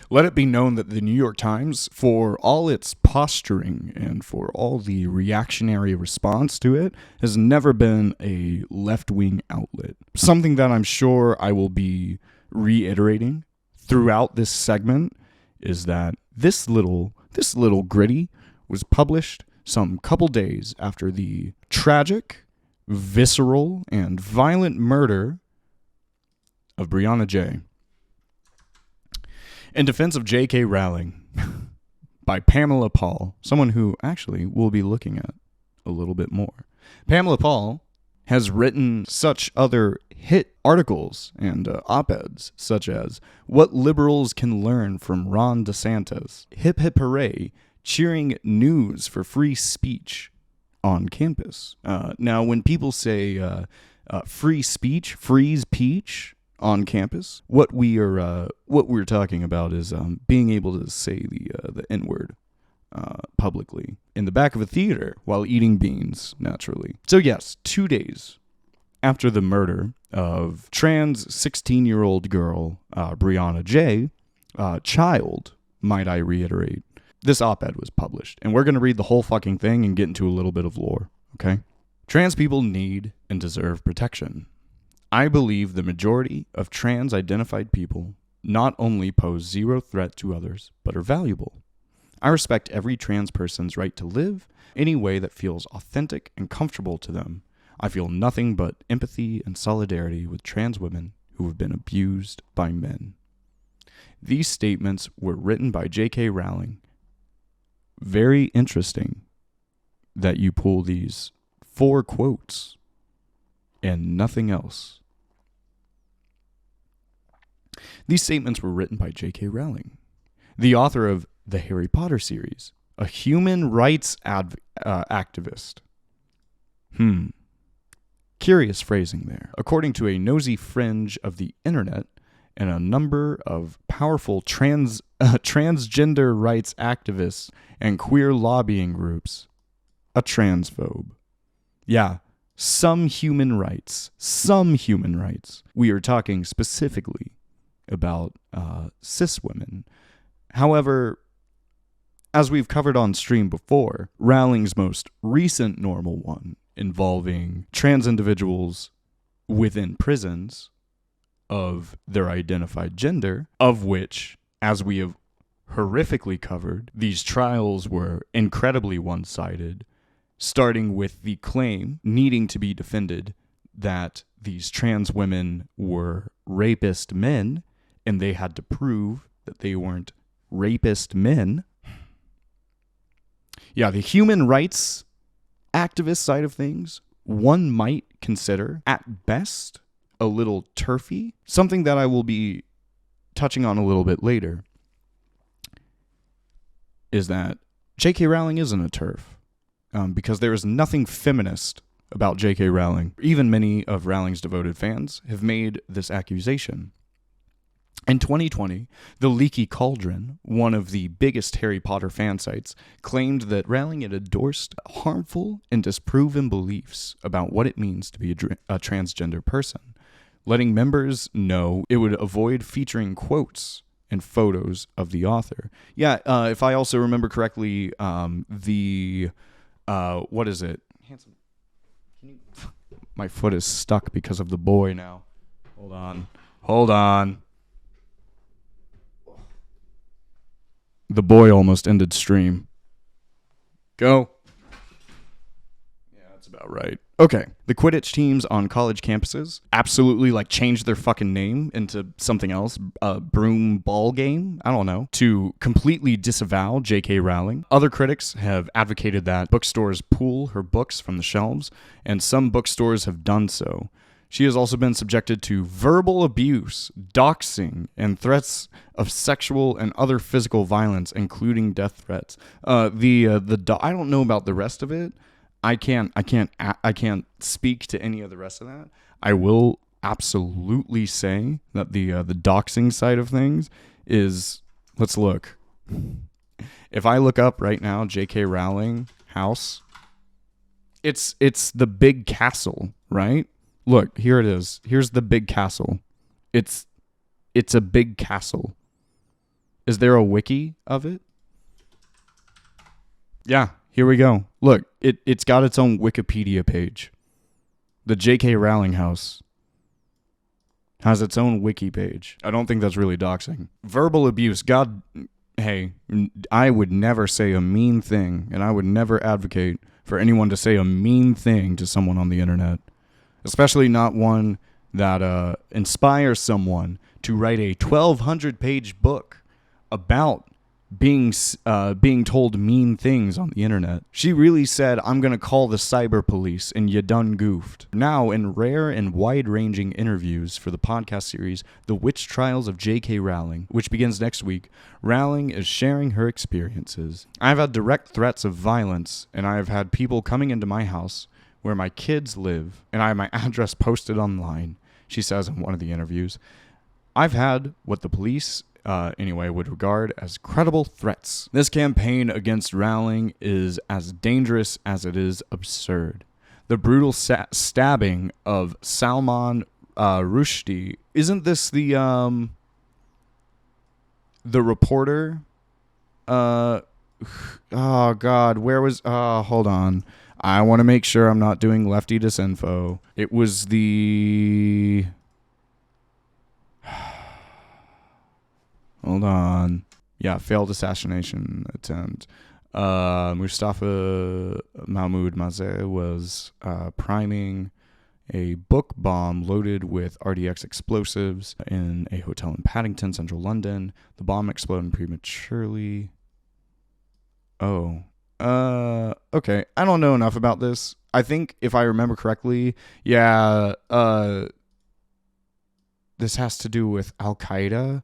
Let it be known that the New York Times, for all its posturing and for all the reactionary response to it, has never been a left-wing outlet. Something that I'm sure I will be reiterating throughout this segment is that this little gritty was published some couple days after the tragic, visceral, and violent murder of Breonna J. In defense of J.K. Rowling by Pamela Paul, someone who actually we'll be looking at a little bit more. Pamela Paul has written such other hit articles and op-eds, such as What Liberals Can Learn from Ron DeSantis, Hip Hip Hooray, Cheering News for Free Speech on Campus. Now, when people say free speech, freeze peach on campus, what we're talking about is being able to say the N-word publicly in the back of a theater while eating beans, naturally. So yes, 2 days after the murder of trans 16-year-old girl Breonna J, child, might I reiterate, this op-ed was published. And we're going to read the whole fucking thing and get into a little bit of lore, okay? Trans people need and deserve protection. I believe the majority of trans-identified people not only pose zero threat to others, but are valuable. I respect every trans person's right to live any way that feels authentic and comfortable to them. I feel nothing but empathy and solidarity with trans women who have been abused by men. These statements were written by J.K. Rowling. Very interesting that you pull these 4 quotes and nothing else. These statements were written by J.K. Rowling, the author of the Harry Potter series, a human rights activist. Curious phrasing there. According to a nosy fringe of the internet and a number of powerful transgender rights activists and queer lobbying groups, a transphobe. Yeah, some human rights. We are talking specifically about cis women. However, as we've covered on stream before, Rowling's most recent normal one involving trans individuals within prisons of their identified gender, of which, as we have horrifically covered, these trials were incredibly one-sided, starting with the claim needing to be defended that these trans women were rapist men, and they had to prove that they weren't rapist men. Yeah, the human rights activist side of things, one might consider, at best, a little turfy. Something that I will be touching on a little bit later is that J.K. Rowling isn't a turf, because there is nothing feminist about J.K. Rowling. Even many of Rowling's devoted fans have made this accusation. In 2020, The Leaky Cauldron, one of the biggest Harry Potter fan sites, claimed that Rowling had endorsed harmful and disproven beliefs about what it means to be a transgender person, letting members know it would avoid featuring quotes and photos of the author. Yeah, if I also remember correctly, what is it? Handsome. My foot is stuck because of the boy now. Hold on. The boy almost ended stream. Go. Yeah, that's about right. Okay. The Quidditch teams on college campuses absolutely changed their fucking name into something else. A broom ball game? I don't know. To completely disavow J.K. Rowling. Other critics have advocated that bookstores pull her books from the shelves, and some bookstores have done so. She has also been subjected to verbal abuse, doxing, and threats of sexual and other physical violence, including death threats. I don't know about the rest of it. I can't speak to any of the rest of that. I will absolutely say that the doxing side of things is, let's look. If I look up right now, J.K. Rowling house, it's the big castle, right? Look, here it is. Here's the big castle. It's a big castle. Is there a wiki of it? Yeah, here we go. Look, it's got its own Wikipedia page. The J.K. Rowling house has its own wiki page. I don't think that's really doxing. Verbal abuse. God, hey, I would never say a mean thing, and I would never advocate for anyone to say a mean thing to someone on the internet, especially not one that inspires someone to write a 1,200-page book about being told mean things on the internet. She really said, "I'm gonna call the cyber police," and you done goofed. Now, in rare and wide-ranging interviews for the podcast series The Witch Trials of J.K. Rowling, which begins next week, Rowling is sharing her experiences. "I've had direct threats of violence, and I have had people coming into my house where my kids live, and I have my address posted online," she says in one of the interviews. "I've had what the police would regard as credible threats. This campaign against Rowling is as dangerous as it is absurd. The brutal stabbing of Salman Rushdie. Isn't this the reporter? Oh God, where was? Hold on. I want to make sure I'm not doing lefty disinfo. It was the. Hold on. Yeah, failed assassination attempt. Mustafa Mahmoud Mazeh was priming a book bomb loaded with RDX explosives in a hotel in Paddington, central London. The bomb exploded prematurely. Okay. I don't know enough about this. I think if I remember correctly, this has to do with Al-Qaeda.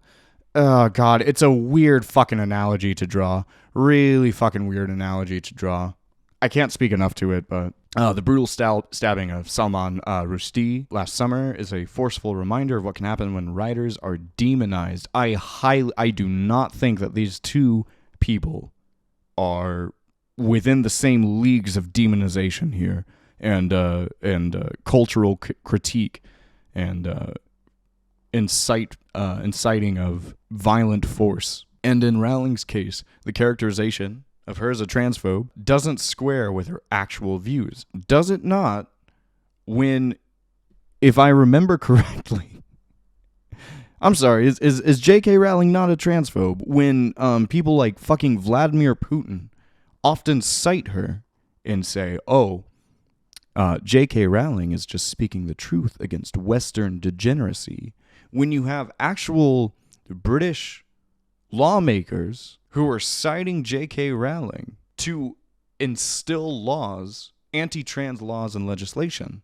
Oh, God, it's a weird fucking analogy to draw. Really fucking weird analogy to draw. I can't speak enough to it, but the brutal stabbing of Salman Rushdie last summer is a forceful reminder of what can happen when writers are demonized. I do not think that these two people are within the same leagues of demonization here and cultural critique and inciting of violent force. And in Rowling's case, the characterization of her as a transphobe doesn't square with her actual views. Does it not? When, if I remember correctly, I'm sorry, is J.K. Rowling not a transphobe? When people like fucking Vladimir Putin often cite her and say, J.K. Rowling is just speaking the truth against Western degeneracy. When you have actual British lawmakers who are citing J.K. Rowling to instill laws, anti-trans laws and legislation.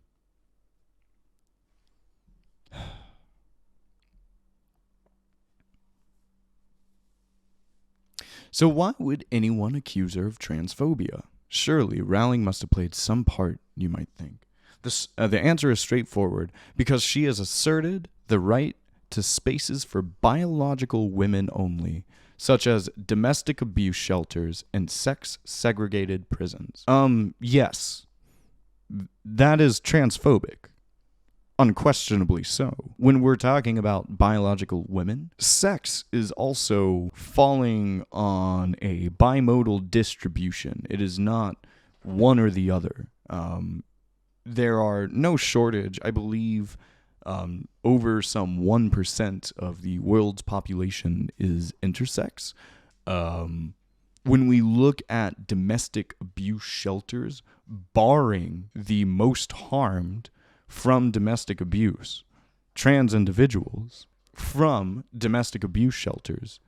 So why would anyone accuse her of transphobia? Surely Rowling must have played some part, you might think. The answer is straightforward, because she has asserted the right to spaces for biological women only, such as domestic abuse shelters and sex-segregated prisons. Yes, that is transphobic. Unquestionably so. When we're talking about biological women, sex is also falling on a bimodal distribution. It is not one or the other. There are no shortage, I believe, over some 1% of the world's population is intersex. When we look at domestic abuse shelters, barring the most harmed from domestic abuse, trans individuals from domestic abuse shelters,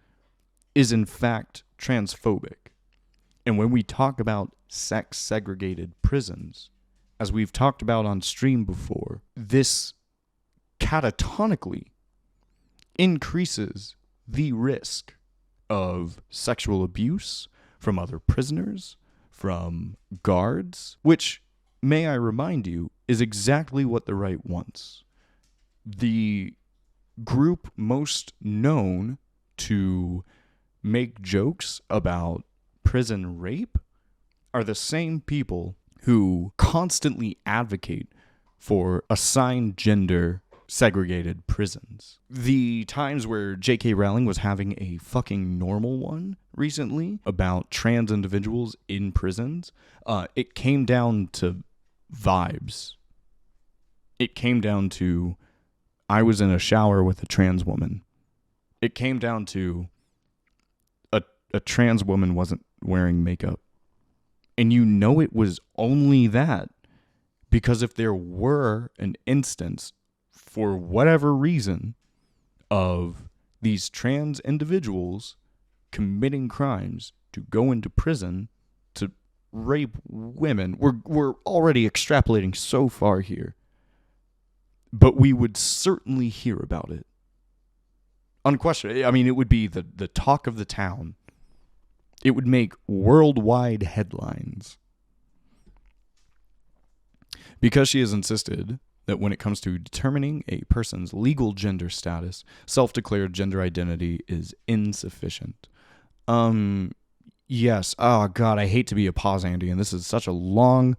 is in fact transphobic. And when we talk about sex-segregated prisons, as we've talked about on stream before, this catatonically increases the risk of sexual abuse from other prisoners, from guards, which, may I remind you, is exactly what the right wants. The group most known to make jokes about prison rape are the same people who constantly advocate for assigned gender segregated prisons. The times where J.K. Rowling was having a fucking normal one recently about trans individuals in prisons, it came down to vibes. It came down to, I was in a shower with a trans woman. It came down to a trans woman wasn't wearing makeup. And you know it was only that because if there were an instance, for whatever reason, of these trans individuals committing crimes to go into prison to rape women, we're already extrapolating so far here. But we would certainly hear about it. Unquestionably. I mean, it would be the talk of the town. It would make worldwide headlines. Because she has insisted that when it comes to determining a person's legal gender status, self-declared gender identity is insufficient. Yes. Oh, God, I hate to be a pause, Andy, and this is such a long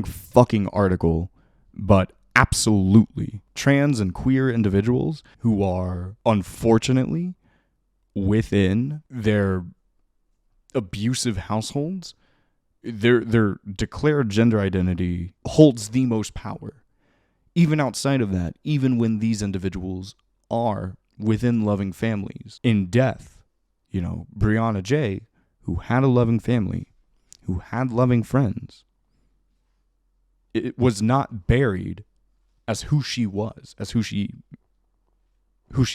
fucking article, but absolutely. Trans and queer individuals who are, unfortunately, within their abusive households, their declared gender identity holds the most power. Even outside of that, even when these individuals are within loving families. In death, Brianna J., who had a loving family, who had loving friends, it was not buried as who she was, as who she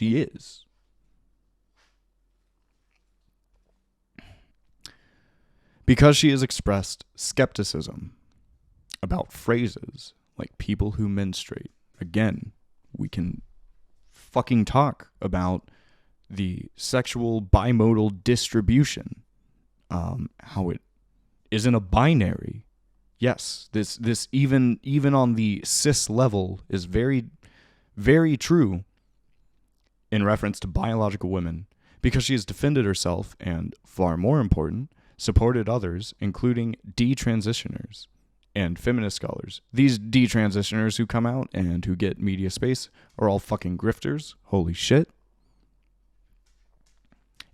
is. Because she has expressed skepticism about phrases like people who menstruate. Again, we can fucking talk about the sexual bimodal distribution, how it isn't a binary. Yes, this even on the cis level is very, very true in reference to biological women, because she has defended herself and, far more important, supported others, including detransitioners and feminist scholars. These detransitioners who come out and who get media space are all fucking grifters. Holy shit.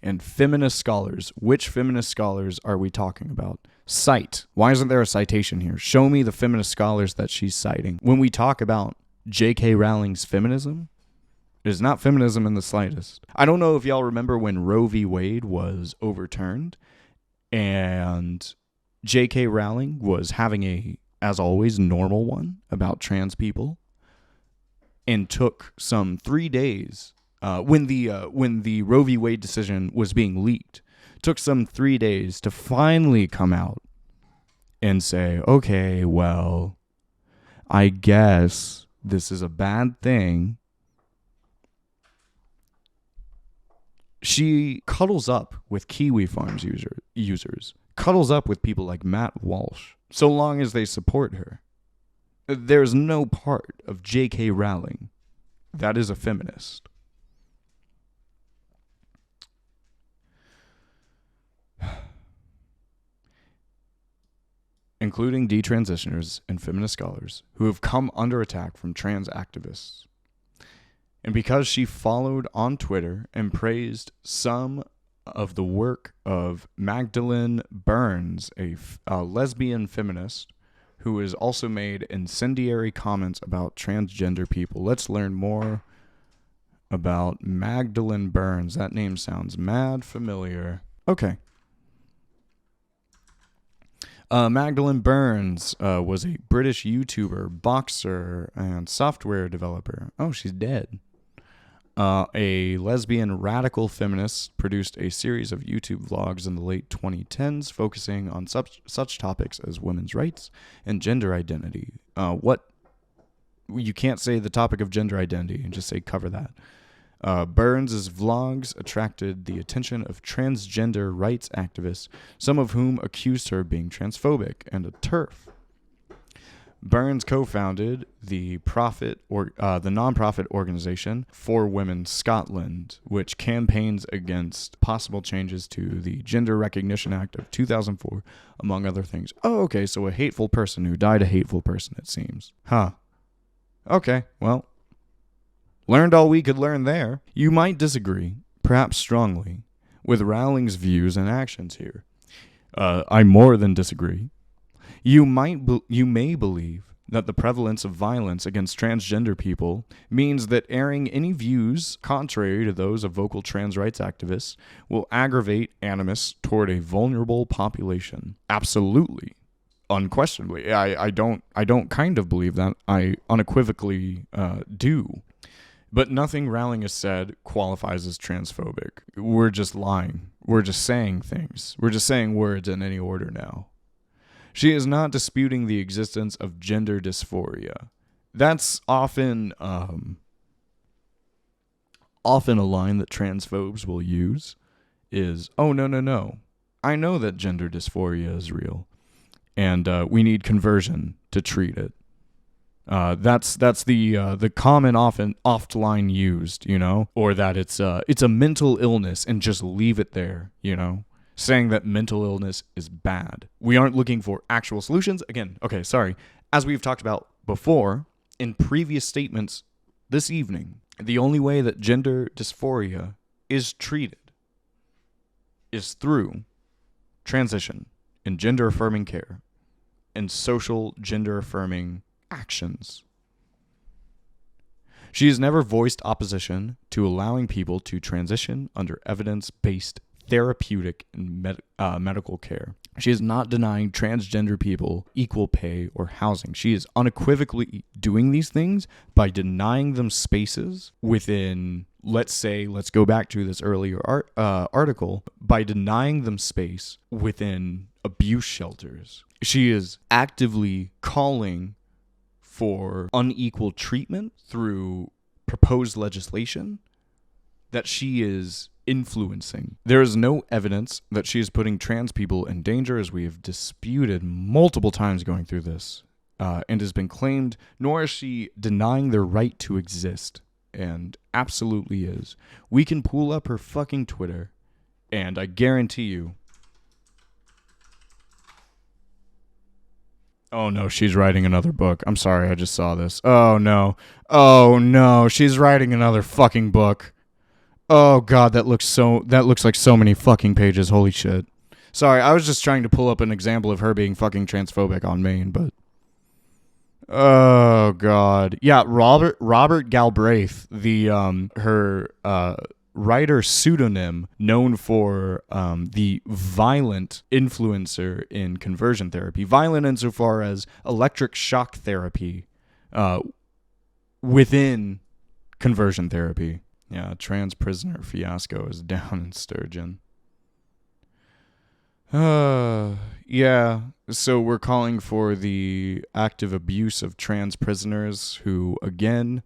And feminist scholars. Which feminist scholars are we talking about? Cite. Why isn't there a citation here? Show me the feminist scholars that she's citing. When we talk about J.K. Rowling's feminism, it is not feminism in the slightest. I don't know if y'all remember when Roe v. Wade was overturned, and J.K. Rowling was having a, as always, normal one about trans people, and took some 3 days when the Roe v. Wade decision was being leaked. Took some 3 days to finally come out and say, okay, well, I guess this is a bad thing. She cuddles up with Kiwi Farms users, cuddles up with people like Matt Walsh, so long as they support her. There's no part of J.K. Rowling that is a feminist. Including detransitioners and feminist scholars who have come under attack from trans activists. And because she followed on Twitter and praised some of the work of Magdalene Burns, a lesbian feminist who has also made incendiary comments about transgender people. Let's learn more about Magdalene Burns. That name sounds mad familiar. Okay. Magdalene Burns was a British YouTuber, boxer, and software developer. Oh, she's dead. A lesbian radical feminist, produced a series of YouTube vlogs in the late 2010s focusing on such topics as women's rights and gender identity. You can't say the topic of gender identity and just say cover that. Burns' vlogs attracted the attention of transgender rights activists, some of whom accused her of being transphobic and a TERF. Burns co-founded the nonprofit organization For Women Scotland, which campaigns against possible changes to the Gender Recognition Act of 2004, among other things. Oh, okay, so a hateful person who died a hateful person, it seems. Huh. Okay, well, Learned all we could learn there. You might disagree, perhaps strongly, with Rowling's views and actions here. I more than disagree. You may believe that the prevalence of violence against transgender people means that airing any views contrary to those of vocal trans rights activists will aggravate animus toward a vulnerable population. Absolutely. Unquestionably. I don't kind of believe that. I unequivocally do. But nothing Rowling has said qualifies as transphobic. We're just lying. We're just saying things. We're just saying words in any order now. She is not disputing the existence of gender dysphoria. That's often a line that transphobes will use is, oh, no. I know that gender dysphoria is real, and we need conversion to treat it. That's the common oft line used, you know, or that it's a mental illness and just leave it there, you know. Saying that mental illness is bad. We aren't looking for actual solutions. Again, okay, sorry. As we've talked about before, in previous statements this evening, the only way that gender dysphoria is treated is through transition and gender-affirming care and social gender-affirming actions. She has never voiced opposition to allowing people to transition under evidence-based therapeutic and medical care. She is not denying transgender people equal pay or housing. She is unequivocally doing these things by denying them spaces within, let's go back to this earlier article, by denying them space within abuse shelters. She is actively calling for unequal treatment through proposed legislation that she is influencing. There is no evidence that she is putting trans people in danger, as we have disputed multiple times going through this, and has been claimed, nor is she denying their right to exist, and absolutely is. We can pull up her fucking Twitter, and I guarantee you... Oh no, she's writing another book. I'm sorry, I just saw this. Oh no, she's writing another fucking book. Oh god, that looks like so many fucking pages. Holy shit. Sorry, I was just trying to pull up an example of her being fucking transphobic on Maine, but oh god. Yeah, Robert Galbraith, the her writer pseudonym known for the violent influencer in conversion therapy. Violent insofar as electric shock therapy within conversion therapy. Yeah, trans prisoner fiasco is down in Sturgeon. Yeah, so we're calling for the active abuse of trans prisoners who, again,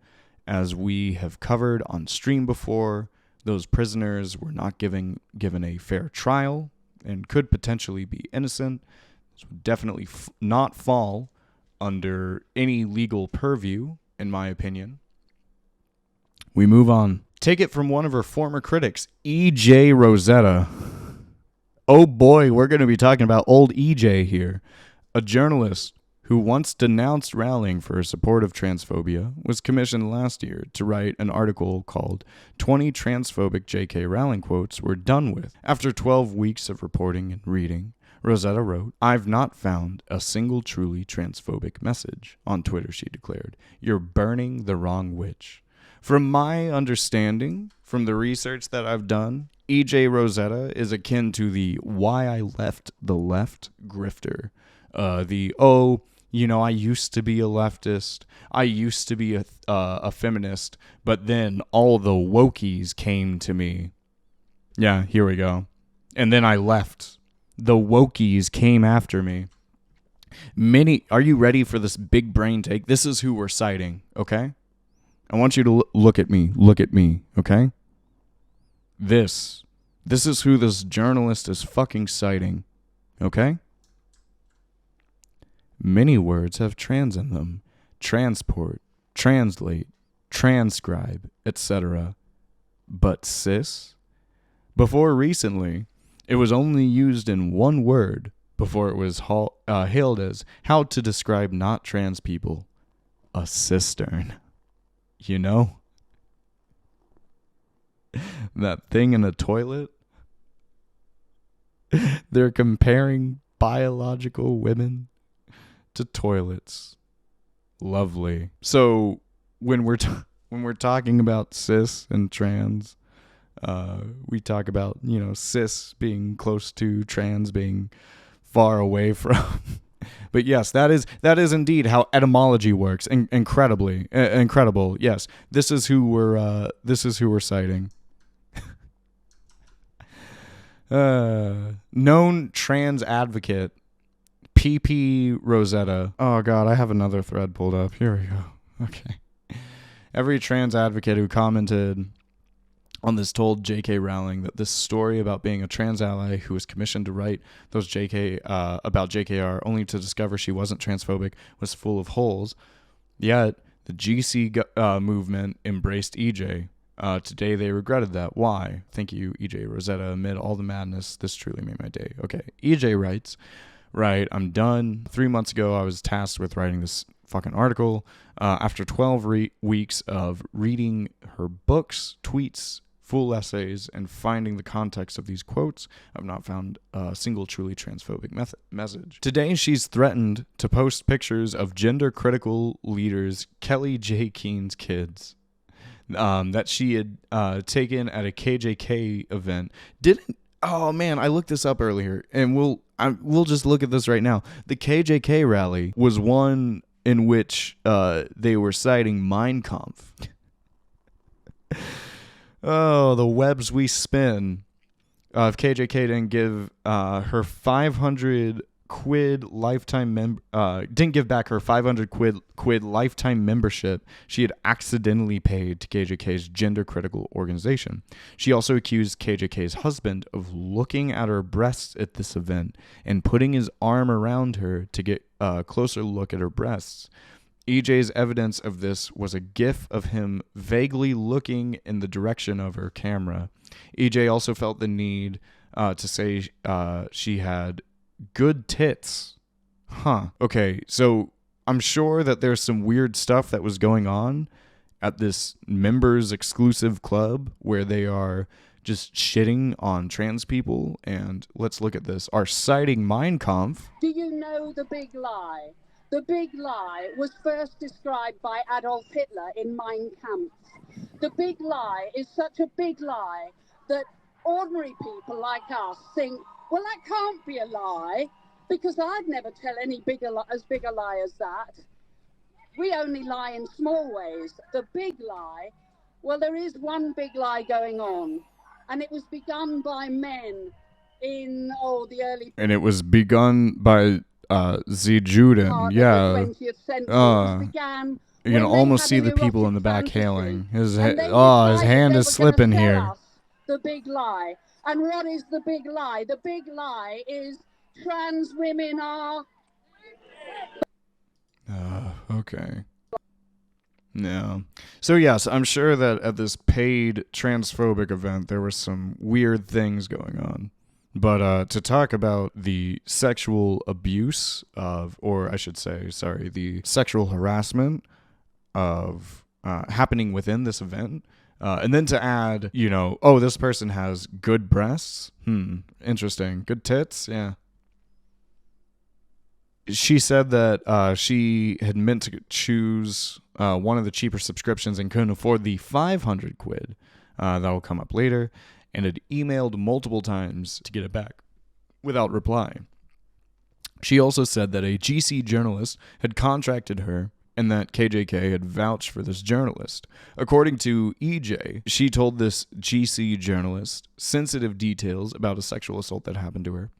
as we have covered on stream before, those prisoners were not given a fair trial and could potentially be innocent. This would definitely not fall under any legal purview, in my opinion. We move on. Take it from one of her former critics, E.J. Rosetta. Oh boy, we're going to be talking about old E.J. here. A journalist who once denounced Rowling for her support of transphobia was commissioned last year to write an article called 20 Transphobic J.K. Rowling Quotes We're Done With. After 12 weeks of reporting and reading, Rosetta wrote, "I've not found a single truly transphobic message." On Twitter, she declared, "You're burning the wrong witch." From my understanding, from the research that I've done, E.J. Rosetta is akin to the "why I left the left" grifter. I used to be a leftist, I used to be a feminist, but then all the wokies came to me. Yeah, here we go. And then I left. The wokies came after me. Are you ready for this big brain take? This is who we're citing, okay? I want you to look at me, okay? This is who this journalist is fucking citing, okay? Many words have trans in them. Transport, translate, transcribe, etc. But cis? Before recently, it was only used in one word before it was hailed as how to describe not trans people. A cistern. You know? that thing in a toilet. They're comparing biological women to toilets. Lovely. So when we're talking about cis and trans, we talk about, cis being close to, trans being far away from. But yes, that is indeed how etymology works. Incredible. Yes, this is who we're citing. Known trans advocate PP Rosetta. Oh God, I have another thread pulled up. Here we go. Okay. Every trans advocate who commented on this told J.K. Rowling that this story about being a trans ally who was commissioned to write those about JKR only to discover she wasn't transphobic was full of holes. Yet the GC movement embraced EJ. Today they regretted that. Why? Thank you, EJ Rosetta. Amid all the madness, this truly made my day. Okay, EJ writes, right, I'm done. 3 months ago, I was tasked with writing this fucking article. After 12 weeks of reading her books, tweets, full essays, and finding the context of these quotes, I've not found a single truly transphobic message. Today, she's threatened to post pictures of gender-critical leaders Kelly J. Keene's kids that she had taken at a KJK event. Oh man, I looked this up earlier, and we'll just look at this right now. The KJK rally was one in which they were citing Mein Kampf. Oh, the webs we spin. If KJK didn't give her 500 quid lifetime didn't give back her 500 quid lifetime membership she had accidentally paid to KJK's gender critical organization. She also accused KJK's husband of looking at her breasts at this event and putting his arm around her to get a closer look at her breasts. EJ's evidence of this was a gif of him vaguely looking in the direction of her camera. EJ also felt the need to say she had good tits. Okay, so I'm sure that there's some weird stuff that was going on at this members exclusive club where they are just shitting on trans people. And let's look at this. Are citing Mein Kampf. Do you know the big lie? The big lie was first described by Adolf Hitler in Mein Kampf. The big lie is such a big lie that ordinary people like us think, well, that can't be a lie, because I'd never tell any as big a lie as that. We only lie in small ways. The big lie, well, there is one big lie going on, and it was begun by men in the early... And it was begun by Z. Juden, yeah. The 20th century. Began you can almost see the people in the back hailing. His hand is slipping here. The big lie. And what is the big lie? The big lie is trans women are... Okay. No. So yes, I'm sure that at this paid transphobic event, there were some weird things going on. But to talk about the sexual abuse of, or I should say, sorry, the sexual harassment of happening within this event, and then to add, this person has good breasts. Interesting. Good tits. Yeah. She said that she had meant to choose one of the cheaper subscriptions and couldn't afford the 500 quid. That will come up later. And had emailed multiple times to get it back without reply. She also said that a GC journalist had contracted her and that KJK had vouched for this journalist. According to EJ, she told this GC journalist sensitive details about a sexual assault that happened to her.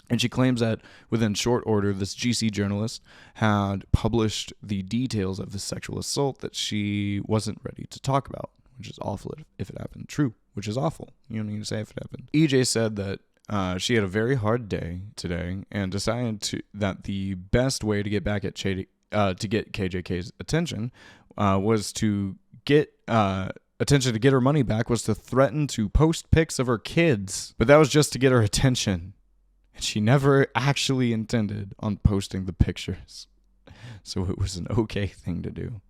And she claims that within short order, this GC journalist had published the details of the sexual assault that she wasn't ready to talk about, which is awful if it happened. True, which is awful. You don't need to say if it happened. EJ said that she had a very hard day today and decided that the best way to get back at to get KJK's attention was to get attention to get her money back was to threaten to post pics of her kids. But that was just to get her attention. And she never actually intended on posting the pictures. So it was an okay thing to do.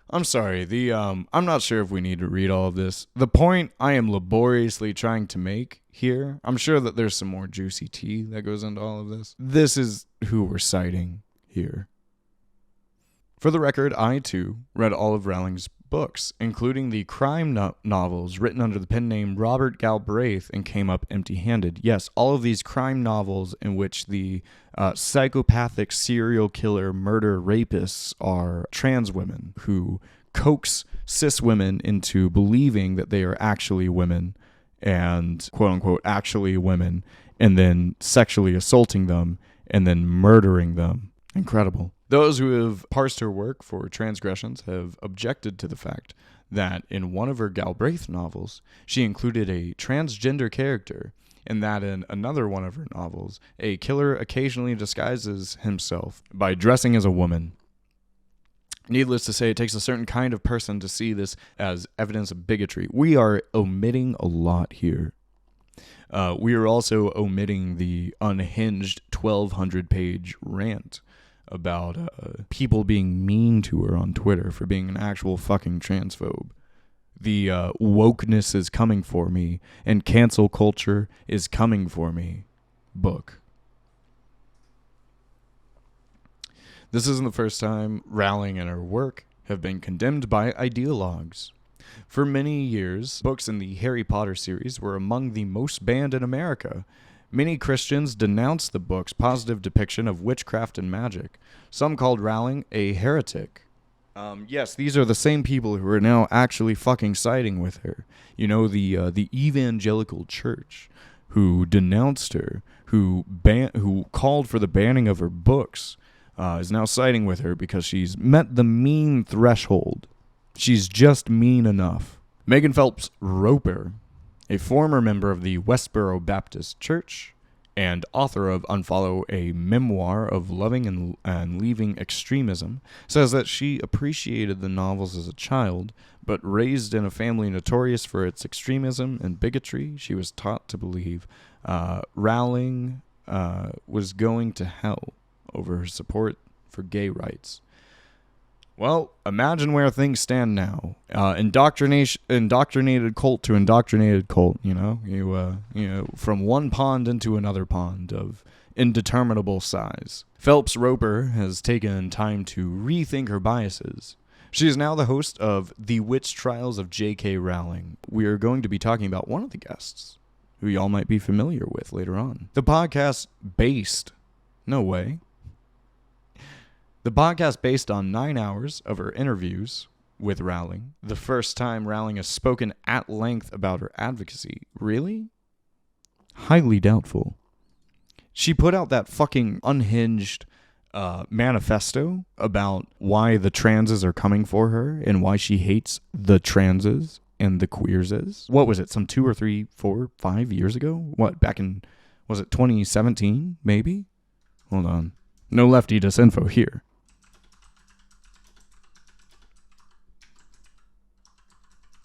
I'm sorry. I'm not sure if we need to read all of this. The point I am laboriously trying to make here, I'm sure that there's some more juicy tea that goes into all of this. This is who we're citing here. For the record, I too read all of Rowling's books, including the crime novels written under the pen name Robert Galbraith, and came up empty-handed. Yes, all of these crime novels in which the psychopathic serial killer murder rapists are trans women who coax cis women into believing that they are actually women and quote-unquote actually women, and then sexually assaulting them and then murdering them. Incredible. Those who have parsed her work for transgressions have objected to the fact that in one of her Galbraith novels, she included a transgender character, and that in another one of her novels, a killer occasionally disguises himself by dressing as a woman. Needless to say, it takes a certain kind of person to see this as evidence of bigotry. We are omitting a lot here. We are also omitting the unhinged 1,200-page rant about people being mean to her on Twitter for being an actual fucking transphobe. The wokeness is coming for me and cancel culture is coming for me book. This isn't the first time Rowling and her work have been condemned by ideologues. For many years, books in the Harry Potter series were among the most banned in America. Many Christians denounced the book's positive depiction of witchcraft and magic. Some called Rowling a heretic. Yes, these are the same people who are now actually fucking siding with her. You know, the evangelical church who denounced her, who called for the banning of her books, is now siding with her because she's met the mean threshold. She's just mean enough. Megan Phelps-Roper, a former member of the Westboro Baptist Church and author of Unfollow, a memoir of loving and leaving extremism, says that she appreciated the novels as a child, but raised in a family notorious for its extremism and bigotry, she was taught to believe Rowling was going to hell over her support for gay rights. Well, imagine where things stand now. Indoctrinated cult to indoctrinated cult, you know, from one pond into another pond of indeterminable size. Phelps-Roper has taken time to rethink her biases. She is now the host of The Witch Trials of J.K. Rowling. We are going to be talking about one of the guests, who y'all might be familiar with later on. The podcast based on 9 hours of her interviews with Rowling. The first time Rowling has spoken at length about her advocacy. Really? Highly doubtful. She put out that fucking unhinged manifesto about why the transes are coming for her and why she hates the transes and the queerses. What was it? Some 2 or 3, 4, 5 years ago? What, back in, was it 2017, maybe? Hold on. No lefty disinfo here.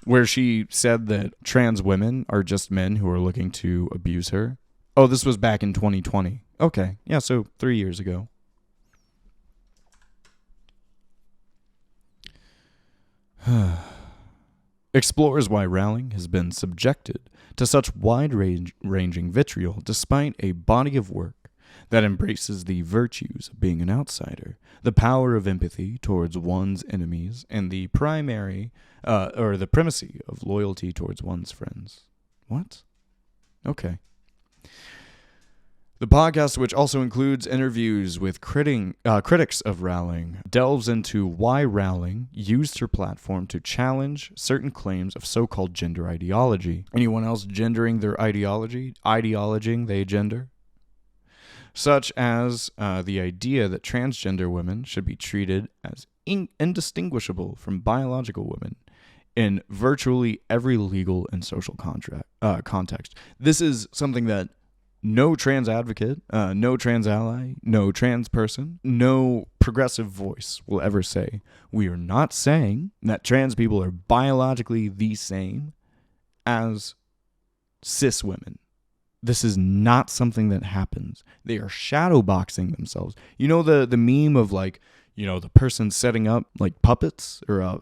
Where she said that trans women are just men who are looking to abuse her. Oh, this was back in 2020. Okay, yeah, so 3 years ago. Explores why Rowling has been subjected to such wide-ranging vitriol despite a body of work that embraces the virtues of being an outsider, the power of empathy towards one's enemies, and the primacy of loyalty towards one's friends. What? Okay. The podcast, which also includes interviews with critics of Rowling, delves into why Rowling used her platform to challenge certain claims of so-called gender ideology. Anyone else gendering their ideology? Ideologing they gender? Such as the idea that transgender women should be treated as indistinguishable from biological women in virtually every legal and social context. This is something that no trans advocate, no trans ally, no trans person, no progressive voice will ever say. We are not saying that trans people are biologically the same as cis women. This is not something that happens. They are shadowboxing themselves. You know the meme of like, the person setting up like puppets or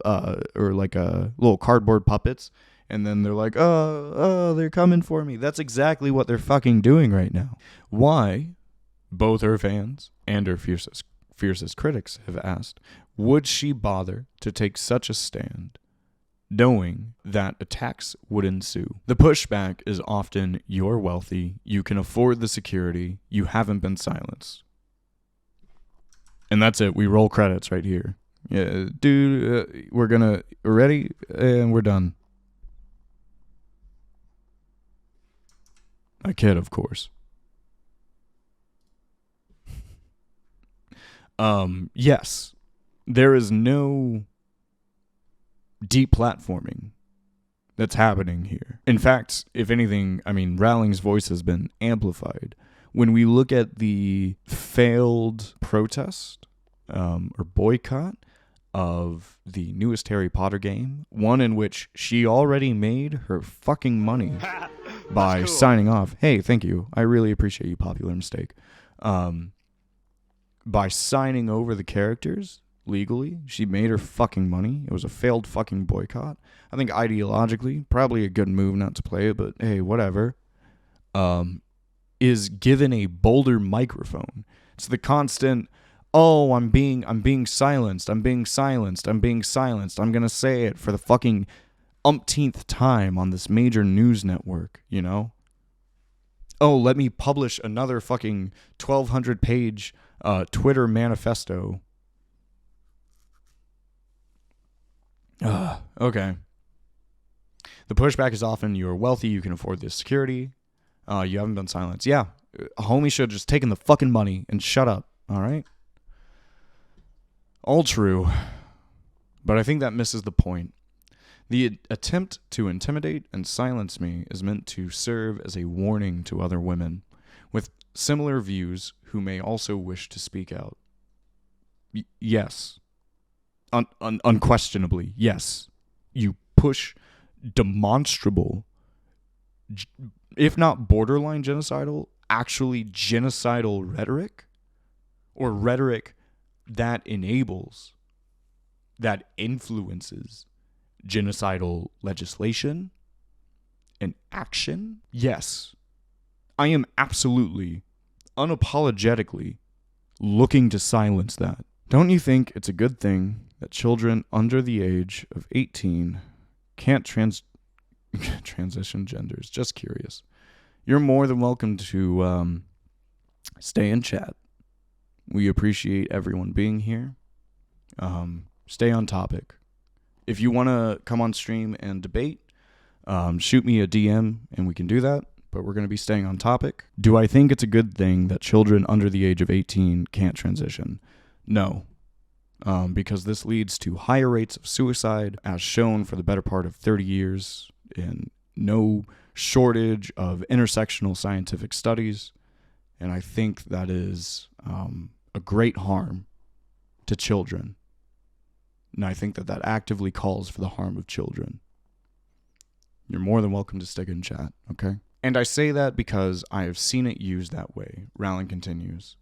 like a little cardboard puppets, and then they're like, oh, they're coming for me. That's exactly what they're fucking doing right now. Why? Both her fans and her fiercest critics have asked, would she bother to take such a stand, knowing that attacks would ensue? The pushback is often, you're wealthy, you can afford the security, you haven't been silenced. And that's it. We roll credits right here. Yeah, dude, we're ready, and we're done. I kid, of course. Yes, there is no deplatforming that's happening here. In fact, if anything, Rowling's voice has been amplified. When we look at the failed protest or boycott of the newest Harry Potter game, one in which she already made her fucking money by signing off. Hey, thank you. I really appreciate you, Popular Mistake. By signing over the characters legally, she made her fucking money. It was a failed fucking boycott. I think ideologically, probably a good move not to play it, but hey, whatever. Is given a bolder microphone. It's the constant, oh, I'm being silenced. I'm being silenced. I'm gonna say it for the fucking umpteenth time on this major news network, Oh, let me publish another fucking 1,200 page Twitter manifesto. Okay. The pushback is often, you're wealthy, you can afford this security, you haven't been silenced. Yeah, a homie should have just taken the fucking money and shut up, all right? All true, but I think that misses the point. The attempt to intimidate and silence me is meant to serve as a warning to other women with similar views who may also wish to speak out. Yes. Unquestionably, yes. You push demonstrable, if not borderline genocidal, actually genocidal rhetoric, or rhetoric that enables, that influences genocidal legislation and action. Yes, I am absolutely, unapologetically looking to silence that. Don't you think it's a good thing that children under the age of 18 can't transition genders? Just curious. You're more than welcome to stay in chat. We appreciate everyone being here. Stay on topic. If you want to come on stream and debate, shoot me a DM and we can do that. But we're going to be staying on topic. Do I think it's a good thing that children under the age of 18 can't transition? No. Because this leads to higher rates of suicide, as shown for the better part of 30 years, and no shortage of intersectional scientific studies. And I think that is a great harm to children. And I think that actively calls for the harm of children. You're more than welcome to stick in chat, okay? And I say that because I have seen it used that way. Rowling continues.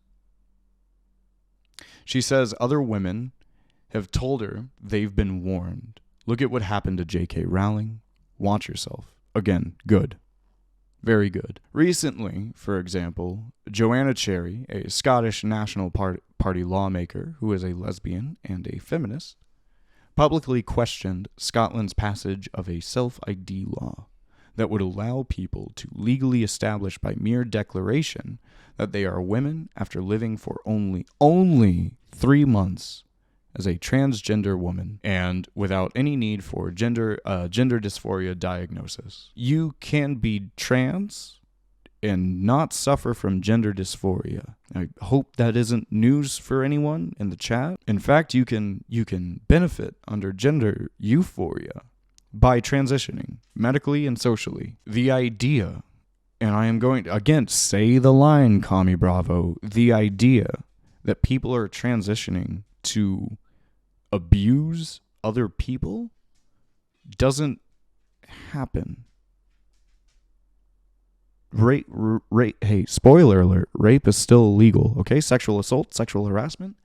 She says other women have told her they've been warned. Look at what happened to J.K. Rowling. Watch yourself. Again, good. Very good. Recently, for example, Joanna Cherry, a Scottish National Party lawmaker who is a lesbian and a feminist, publicly questioned Scotland's passage of a self-ID law that would allow people to legally establish by mere declaration that they are women after living for only 3 months as a transgender woman and without any need for gender dysphoria diagnosis. You can be trans and not suffer from gender dysphoria. I hope that isn't news for anyone in the chat. In fact, you can benefit under gender euphoria by transitioning medically and socially. The idea, and I am going to, again, say the line, Commie Bravo, the idea that people are transitioning to abuse other people doesn't happen. Rape, hey, spoiler alert, rape is still illegal, okay? Sexual assault, sexual harassment,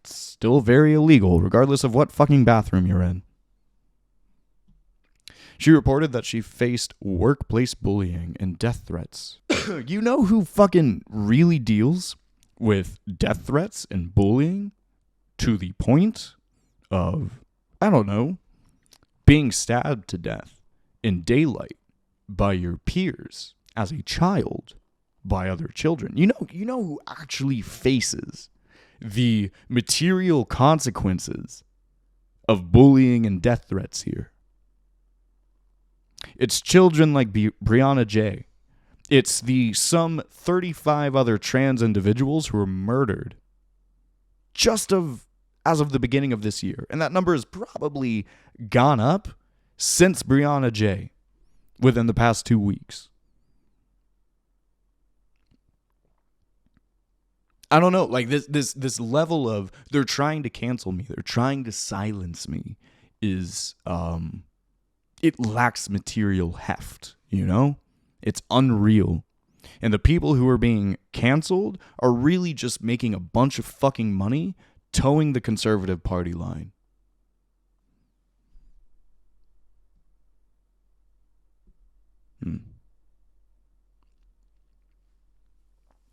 it's still very illegal, regardless of what fucking bathroom you're in. She reported that she faced workplace bullying and death threats. You know who fucking really deals with death threats and bullying to the point of, I don't know, being stabbed to death in daylight by your peers as a child by other children? You know who actually faces the material consequences of bullying and death threats here? It's children like Brianna J. It's the some 35 other trans individuals who were murdered as of the beginning of this year. And that number has probably gone up since Brianna J. within the past 2 weeks. I don't know, like this level of they're trying to cancel me, they're trying to silence me is it lacks material heft, you know? It's unreal. And the people who are being canceled are really just making a bunch of fucking money towing the Conservative Party line.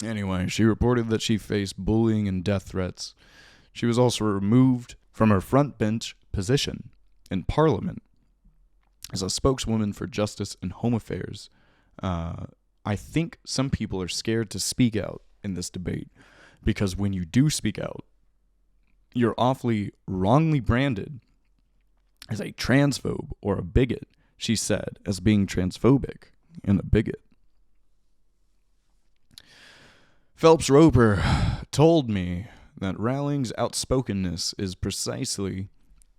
Anyway, she reported that she faced bullying and death threats. She was also removed from her front bench position in Parliament as a spokeswoman for justice and home affairs. I think some people are scared to speak out in this debate because when you do speak out, you're awfully wrongly branded as a transphobe or a bigot, she said, as being transphobic and a bigot. Phelps-Roper told me that Rowling's outspokenness is precisely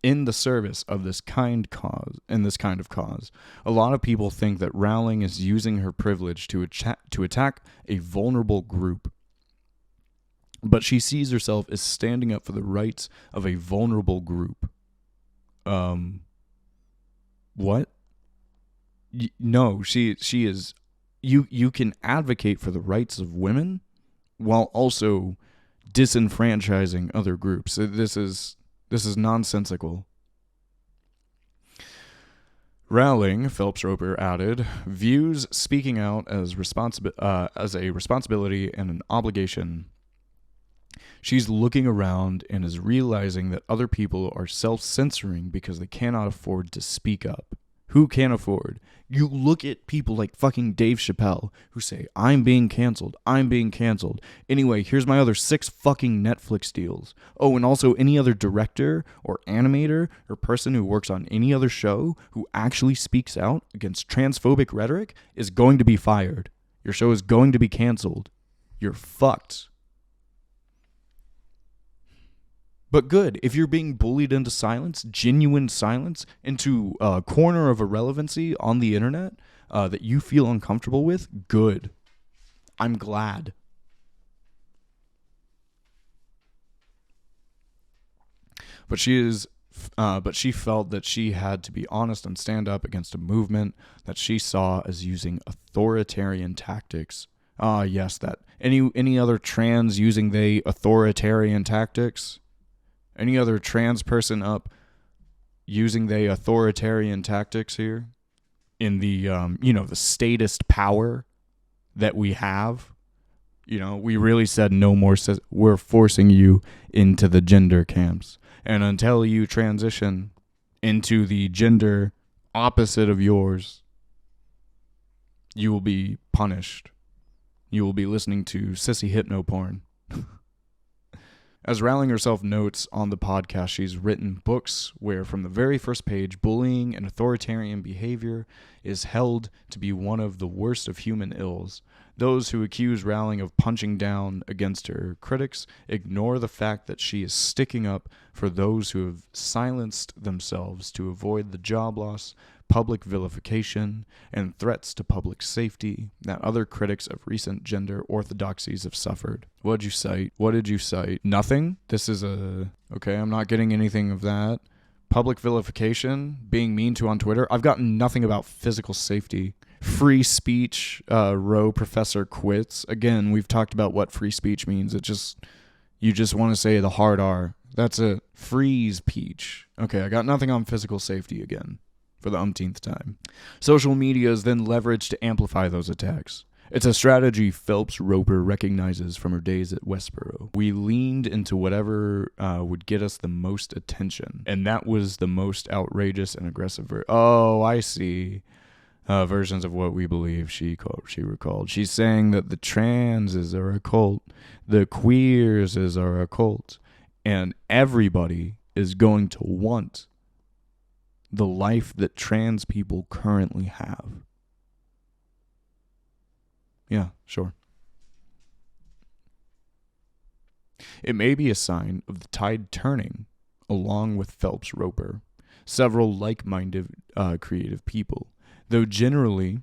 in the service of this kind of cause. A lot of people think that Rowling is using her privilege to attack a vulnerable group. But she sees herself as standing up for the rights of a vulnerable group. What? No, she is. You can advocate for the rights of women while also disenfranchising other groups. This is nonsensical. Rowling, Phelps-Roper added, views speaking out as a responsibility and an obligation. She's looking around and is realizing that other people are self-censoring because they cannot afford to speak up. Who can afford? You look at people like fucking Dave Chappelle who say, I'm being canceled. Anyway, here's my other 6 fucking Netflix deals. Oh, and also any other director or animator or person who works on any other show who actually speaks out against transphobic rhetoric is going to be fired. Your show is going to be canceled. You're fucked. But good, if you're being bullied into silence, genuine silence, into a corner of irrelevancy on the internet that you feel uncomfortable with, good. I'm glad. But she felt that she had to be honest and stand up against a movement that she saw as using authoritarian tactics. Yes, that. Any other trans using the authoritarian tactics? Any other trans person up using the authoritarian tactics here in the, the statist power that we have? We really said no more. We're forcing you into the gender camps. And until you transition into the gender opposite of yours, you will be punished. You will be listening to sissy hypno porn. As Rowling herself notes on the podcast, she's written books where from the very first page, bullying and authoritarian behavior is held to be one of the worst of human ills. Those who accuse Rowling of punching down against her critics ignore the fact that she is sticking up for those who have silenced themselves to avoid the job loss, public vilification, and threats to public safety that other critics of recent gender orthodoxies have suffered. What did you cite? Nothing? This is okay, I'm not getting anything of that. Public vilification, being mean to on Twitter. I've gotten nothing about physical safety. Free speech, Roe professor quits. Again, we've talked about what free speech means. You just want to say the hard R. That's it. Freeze Peach. Okay, I got nothing on physical safety again for the umpteenth time. Social media is then leveraged to amplify those attacks. It's a strategy Phelps-Roper recognizes from her days at Westboro. We leaned into whatever would get us the most attention, and that was the most outrageous and aggressive I see. Versions of what we believe, she recalled. She's saying that the transes are a cult, the queers are a cult, and everybody is going to want the life that trans people currently have. Yeah, sure. It may be a sign of the tide turning, along with Phelps-Roper, several like-minded creative people, though generally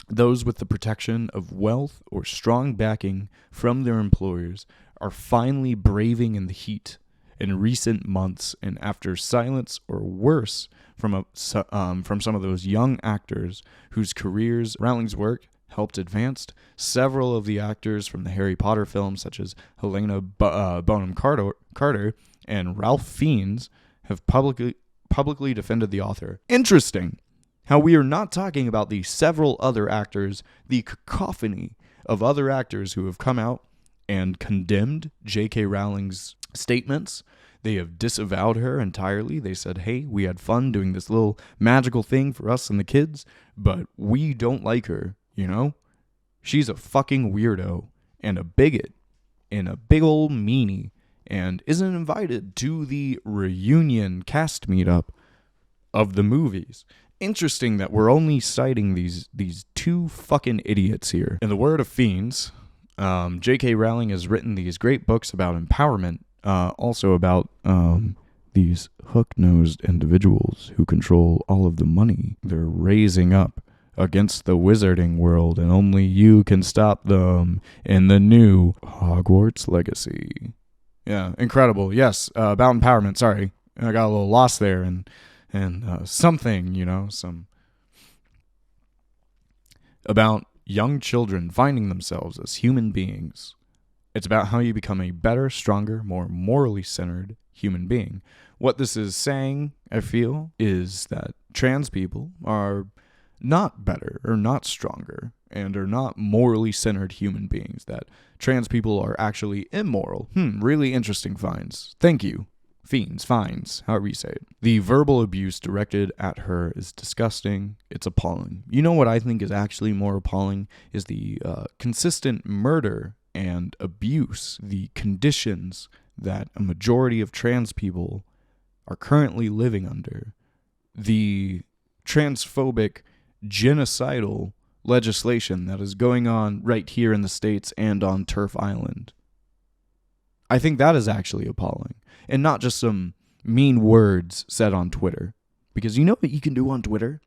those with the protection of wealth or strong backing from their employers are finally braving in the heat in recent months, and after silence or worse from some of those young actors whose careers Rowling's work helped advance. Several of the actors from the Harry Potter films, such as Helena Bonham Carter and Ralph Fiennes, have publicly defended the author. Interesting how we are not talking about the several other actors, the cacophony of other actors who have come out and condemned J.K. Rowling's statements. They have disavowed her entirely. They said, hey, we had fun doing this little magical thing for us and the kids, but we don't like her, you know? She's a fucking weirdo and a bigot and a big old meanie and isn't invited to the reunion cast meetup of the movies. Interesting that we're only citing these two fucking idiots here. In the word of Fiends, J.K. Rowling has written these great books about empowerment, also about these hook-nosed individuals who control all of the money they're raising up against the wizarding world, and only you can stop them in the new Hogwarts Legacy. Yeah, incredible. Yes, about empowerment. Sorry, I got a little lost there, and something, some about young children finding themselves as human beings. It's about how you become a better, stronger, more morally centered human being. What this is saying, I feel, is that trans people are not better or not stronger and are not morally centered human beings, that trans people are actually immoral. Really interesting finds. Thank you. Finds, however you say it. The verbal abuse directed at her is disgusting. It's appalling. You know what I think is actually more appalling is the consistent murder and abuse, the conditions that a majority of trans people are currently living under, the transphobic, genocidal legislation that is going on right here in the States and on Turf Island. I think that is actually appalling. And not just some mean words said on Twitter. Because you know what you can do on Twitter?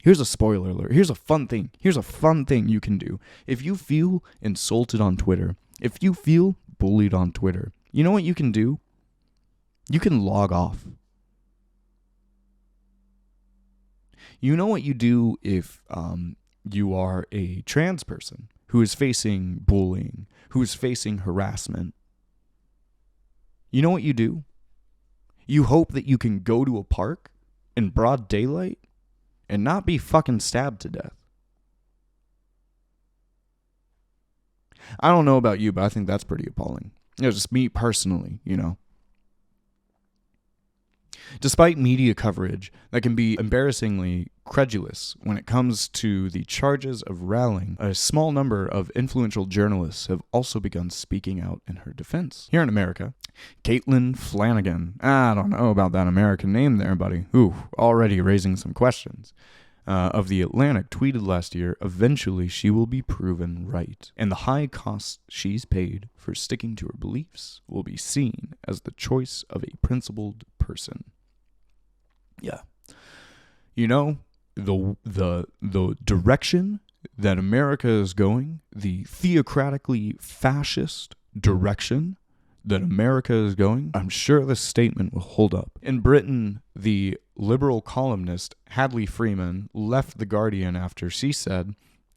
Here's a spoiler alert. Here's a fun thing. Here's a fun thing you can do. If you feel insulted on Twitter, if you feel bullied on Twitter, you know what you can do? You can log off. You know what you do if you are a trans person who is facing bullying, who is facing harassment? You know what you do? You hope that you can go to a park in broad daylight and not be fucking stabbed to death. I don't know about you, but I think that's pretty appalling. Just me personally, Despite media coverage that can be embarrassingly credulous when it comes to the charges of Rowling, a small number of influential journalists have also begun speaking out in her defense. Here in America, Caitlin Flanagan, I don't know about that American name there, buddy. Already raising some questions. Of The Atlantic tweeted last year, eventually she will be proven right, and the high costs she's paid for sticking to her beliefs will be seen as the choice of a principled person. Yeah. The direction that America is going, the theocratically fascist direction that America is going, I'm sure this statement will hold up. In Britain, the liberal columnist Hadley Freeman left The Guardian after she said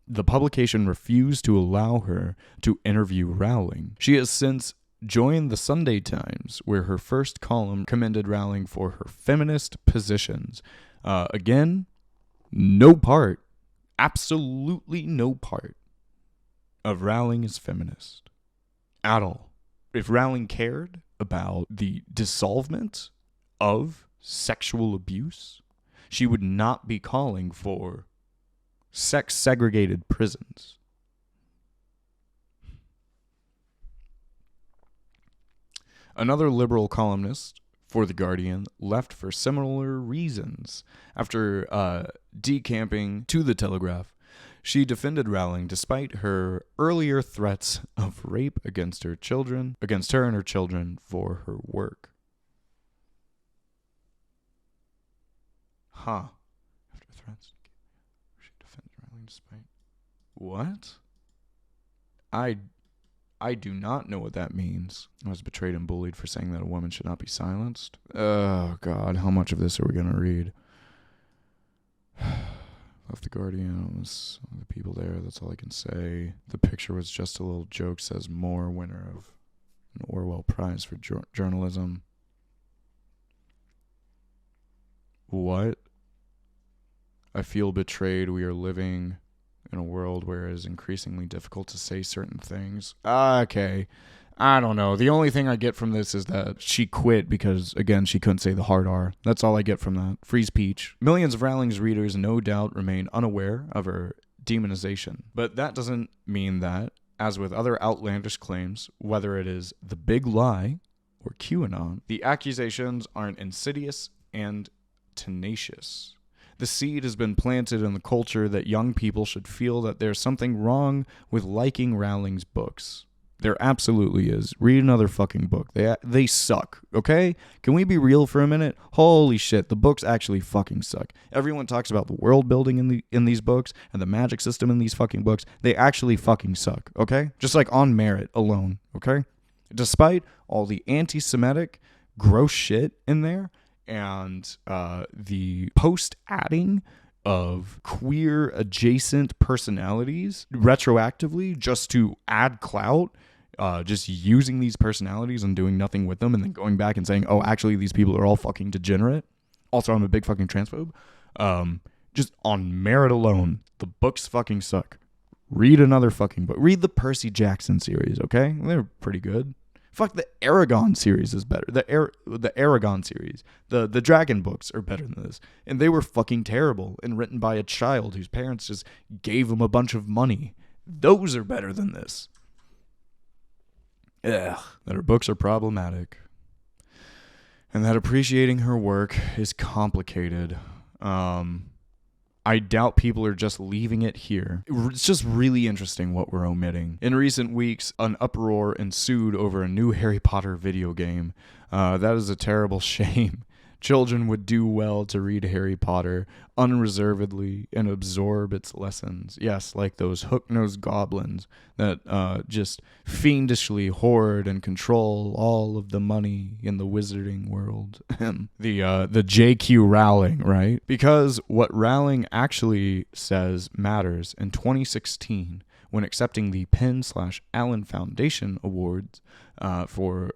the publication refused to allow her to interview Rowling. She has since joined the Sunday Times, where her first column commended Rowling for her feminist positions. Again, no part, absolutely no part of Rowling is feminist at all. If Rowling cared about the dissolvement of sexual abuse, she would not be calling for sex-segregated prisons. Another liberal columnist for The Guardian left for similar reasons. After decamping to The Telegraph, she defended Rowling despite her earlier threats of rape against her and her children for her work. After threats, she defended Rowling despite... What? I do not know what that means. I was betrayed and bullied for saying that a woman should not be silenced. Oh, God. How much of this are we going to read? Left The Guardian. The people there. That's all I can say. The picture was just a little joke. Says Moore, winner of an Orwell Prize for journalism. What? I feel betrayed. We are living in a world where it is increasingly difficult to say certain things. Okay. I don't know. The only thing I get from this is that she quit because, again, she couldn't say the hard R. That's all I get from that. Free speech. Millions of Rowling's readers no doubt remain unaware of her demonization. But that doesn't mean that, as with other outlandish claims, whether it is the big lie or QAnon, the accusations aren't insidious and tenacious. The seed has been planted in the culture that young people should feel that there's something wrong with liking Rowling's books. There absolutely is. Read another fucking book. They suck, okay? Can we be real for a minute? Holy shit, the books actually fucking suck. Everyone talks about the world building in these books and the magic system in these fucking books. They actually fucking suck, okay? Just like on merit alone, okay? Despite all the anti-Semitic gross shit in there, and the post-adding of queer adjacent personalities retroactively just to add clout, just using these personalities and doing nothing with them and then going back and saying, oh, actually these people are all fucking degenerate. Also, I'm a big fucking transphobe. Just on merit alone, the books fucking suck. Read another fucking book. Read the Percy Jackson series, okay? They're pretty good. Fuck, the Aragon series is better. The Aragon series. The Dragon books are better than this. And they were fucking terrible and written by a child whose parents just gave them a bunch of money. Those are better than this. Ugh. That her books are problematic. And that appreciating her work is complicated. I doubt people are just leaving it here. It's just really interesting what we're omitting. In recent weeks, an uproar ensued over a new Harry Potter video game. That is a terrible shame. Children would do well to read Harry Potter unreservedly and absorb its lessons. Yes, like those hook-nosed goblins that just fiendishly hoard and control all of the money in the wizarding world. the J.Q. Rowling, right? Because what Rowling actually says matters. In 2016, when accepting the Penn/Allen Foundation Awards for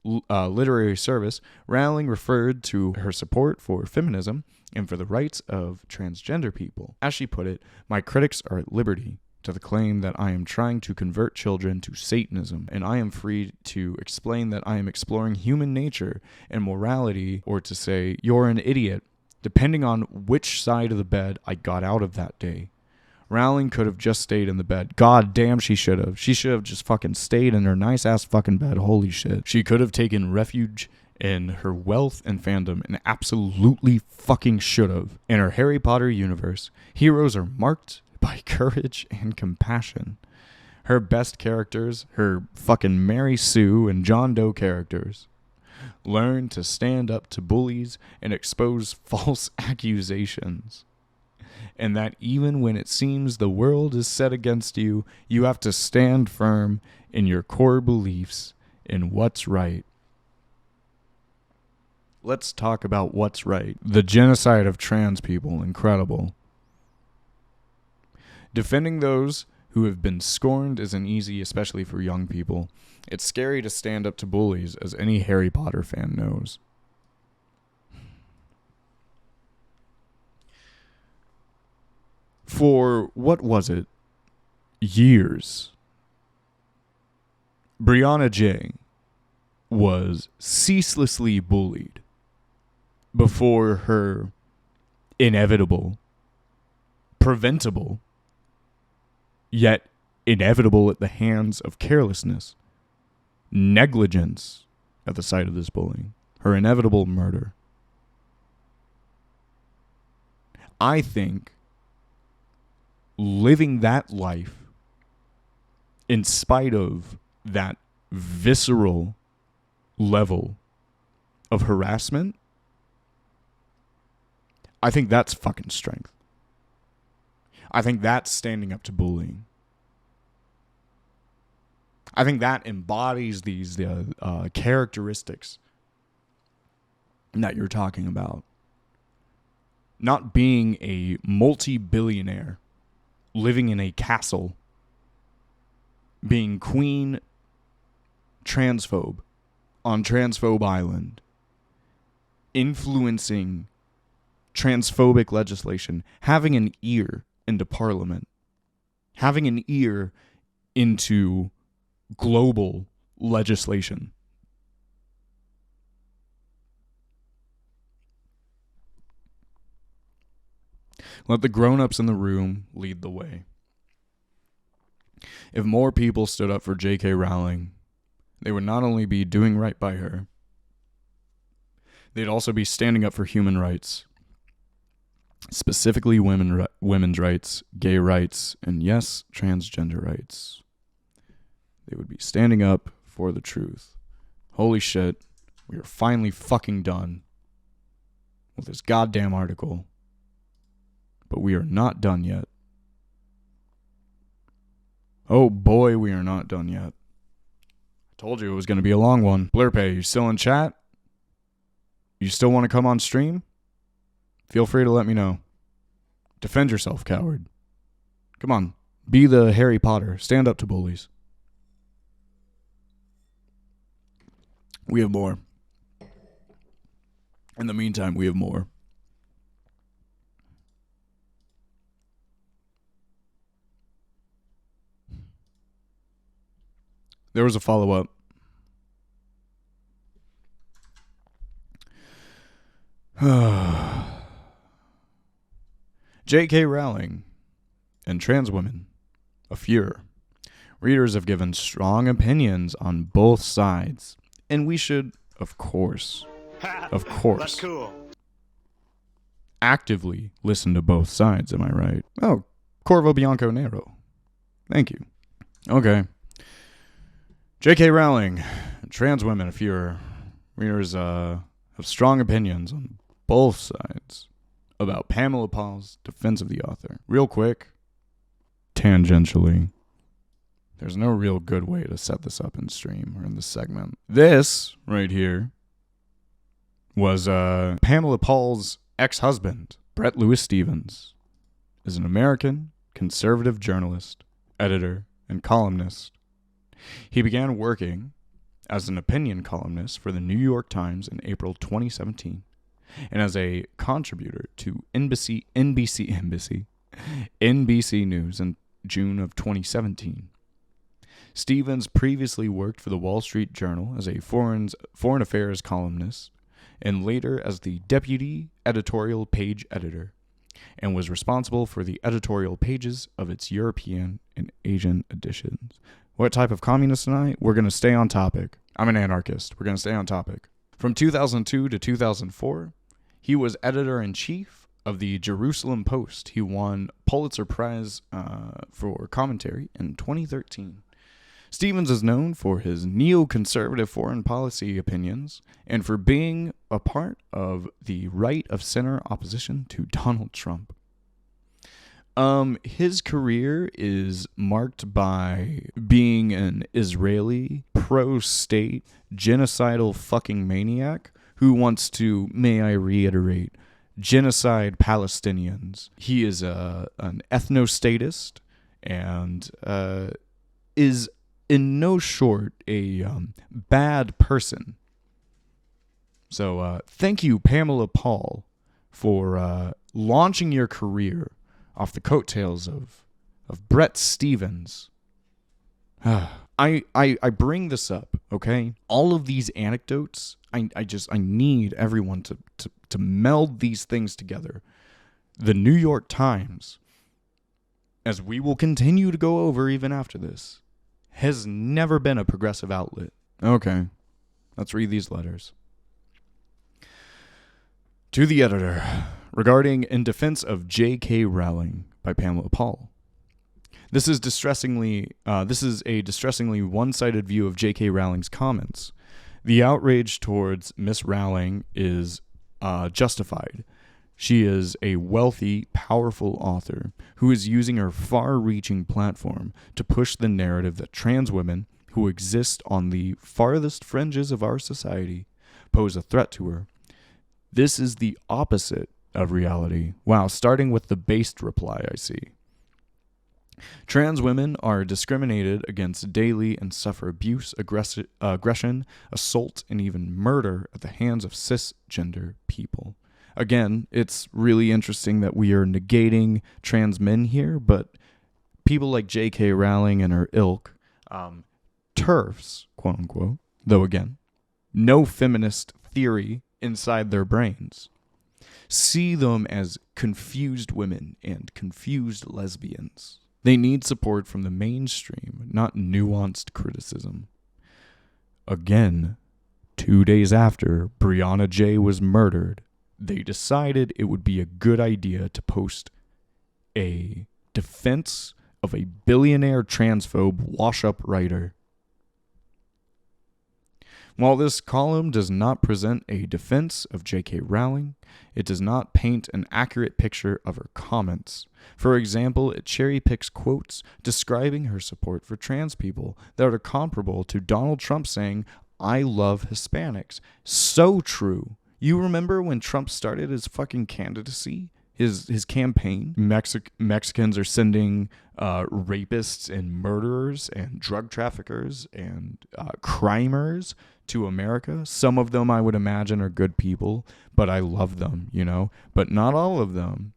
literary service, Rowling referred to her support for feminism and for the rights of transgender people. As she put it, my critics are at liberty to the claim that I am trying to convert children to Satanism, and I am free to explain that I am exploring human nature and morality, or to say, you're an idiot, depending on which side of the bed I got out of that day. Rowling could have just stayed in the bed. God damn, she should have. She should have just fucking stayed in her nice-ass fucking bed. Holy shit. She could have taken refuge in her wealth and fandom, and absolutely fucking should have. In her Harry Potter universe, heroes are marked by courage and compassion. Her best characters, her fucking Mary Sue and John Doe characters, learn to stand up to bullies and expose false accusations. And that even when it seems the world is set against you, you have to stand firm in your core beliefs in what's right. Let's talk about what's right. The genocide of trans people, incredible. Defending those who have been scorned isn't easy, especially for young people. It's scary to stand up to bullies, as any Harry Potter fan knows. For, what was it? Years. Brianna J. was ceaselessly bullied before her inevitable, preventable, yet inevitable at the hands of carelessness, negligence at the site of this bullying, her inevitable murder. I think living that life in spite of that visceral level of harassment, I think that's fucking strength. I think that's standing up to bullying. I think that embodies these characteristics that you're talking about. Not being a multi-billionaire living in a castle, being queen transphobe on Transphobe Island, influencing transphobic legislation, having an ear into parliament, having an ear into global legislation. Let the grown-ups in the room lead the way. If more people stood up for J.K. Rowling, they would not only be doing right by her, they'd also be standing up for human rights, specifically women's rights, gay rights, and yes, transgender rights. They would be standing up for the truth. Holy shit, we are finally fucking done with this goddamn article. But we are not done yet. Oh boy, we are not done yet. I told you it was going to be a long one. Blurpay, you still in chat? You still want to come on stream? Feel free to let me know. Defend yourself, coward. Come on, be the Harry Potter. Stand up to bullies. We have more. In the meantime, we have more. There was a follow-up. J.K. Rowling and trans women, a furor. Readers have given strong opinions on both sides, and we should, of course, That's cool. actively listen to both sides, am I right? Oh, Corvo Bianco Nero. Thank you. Okay. J.K. Rowling, trans women, if your readers have strong opinions on both sides about Pamela Paul's defense of the author. Real quick, tangentially, there's no real good way to set this up in stream or in this segment. This right here was Pamela Paul's ex-husband, Brett Louis Stevens, is an American conservative journalist, editor, and columnist. He began working as an opinion columnist for the New York Times in April 2017 and as a contributor to NBC News in June of 2017. Stevens previously worked for the Wall Street Journal as a foreign affairs columnist and later as the deputy editorial page editor, and was responsible for the editorial pages of its European and Asian editions. What type of communist am I? We're going to stay on topic. I'm an anarchist. We're going to stay on topic. From 2002 to 2004, he was editor-in-chief of the Jerusalem Post. He won Pulitzer Prize for commentary in 2013. Stevens is known for his neoconservative foreign policy opinions and for being a part of the right-of-center opposition to Donald Trump. His career is marked by being an Israeli pro-state genocidal fucking maniac who wants to, may I reiterate, genocide Palestinians. He is an ethnostatist and is in no short a bad person. So thank you, Pamela Paul, for launching your career off the coattails of Brett Stevens. I bring this up, okay? All of these anecdotes, I need everyone to meld these things together. The New York Times, as we will continue to go over even after this, has never been a progressive outlet. Okay, let's read these letters. To the editor, regarding In Defense of J.K. Rowling by Pamela Paul. This is a distressingly one-sided view of J.K. Rowling's comments. The outrage towards Miss Rowling is justified. She is a wealthy, powerful author who is using her far-reaching platform to push the narrative that trans women, who exist on the farthest fringes of our society, pose a threat to her. This is the opposite of reality. Wow, starting with the based reply I see. Trans women are discriminated against daily and suffer abuse, aggression, assault, and even murder at the hands of cisgender people. Again, it's really interesting that we are negating trans men here, but people like J.K. Rowling and her ilk, TERFs, quote unquote, though again, no feminist theory inside their brains, see them as confused women and confused lesbians. They need support from the mainstream, not nuanced criticism. Again, 2 days after Breonna J. was murdered, they decided it would be a good idea to post a defense of a billionaire transphobe wash-up writer. While this column does not present a defense of J.K. Rowling, it does not paint an accurate picture of her comments. For example, it cherry-picks quotes describing her support for trans people that are comparable to Donald Trump saying, "I love Hispanics." So true. You remember when Trump started his fucking candidacy? His campaign? Mexicans are sending rapists and murderers and drug traffickers and crimers to America. Some of them I would imagine are good people, but I love them, you know? But not all of them.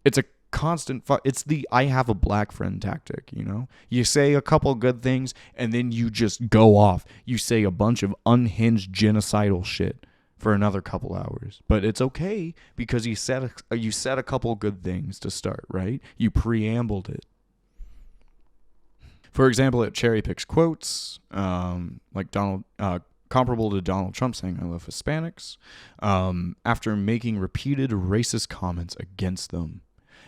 It's a constant it's the I have a black friend tactic, you know? You say a couple good things and then you just go off. You say a bunch of unhinged genocidal shit for another couple hours. But it's okay because you said a couple good things to start, right? You preambled it. For example, it cherry picks quotes like comparable to Donald Trump saying, "I love Hispanics," after making repeated racist comments against them.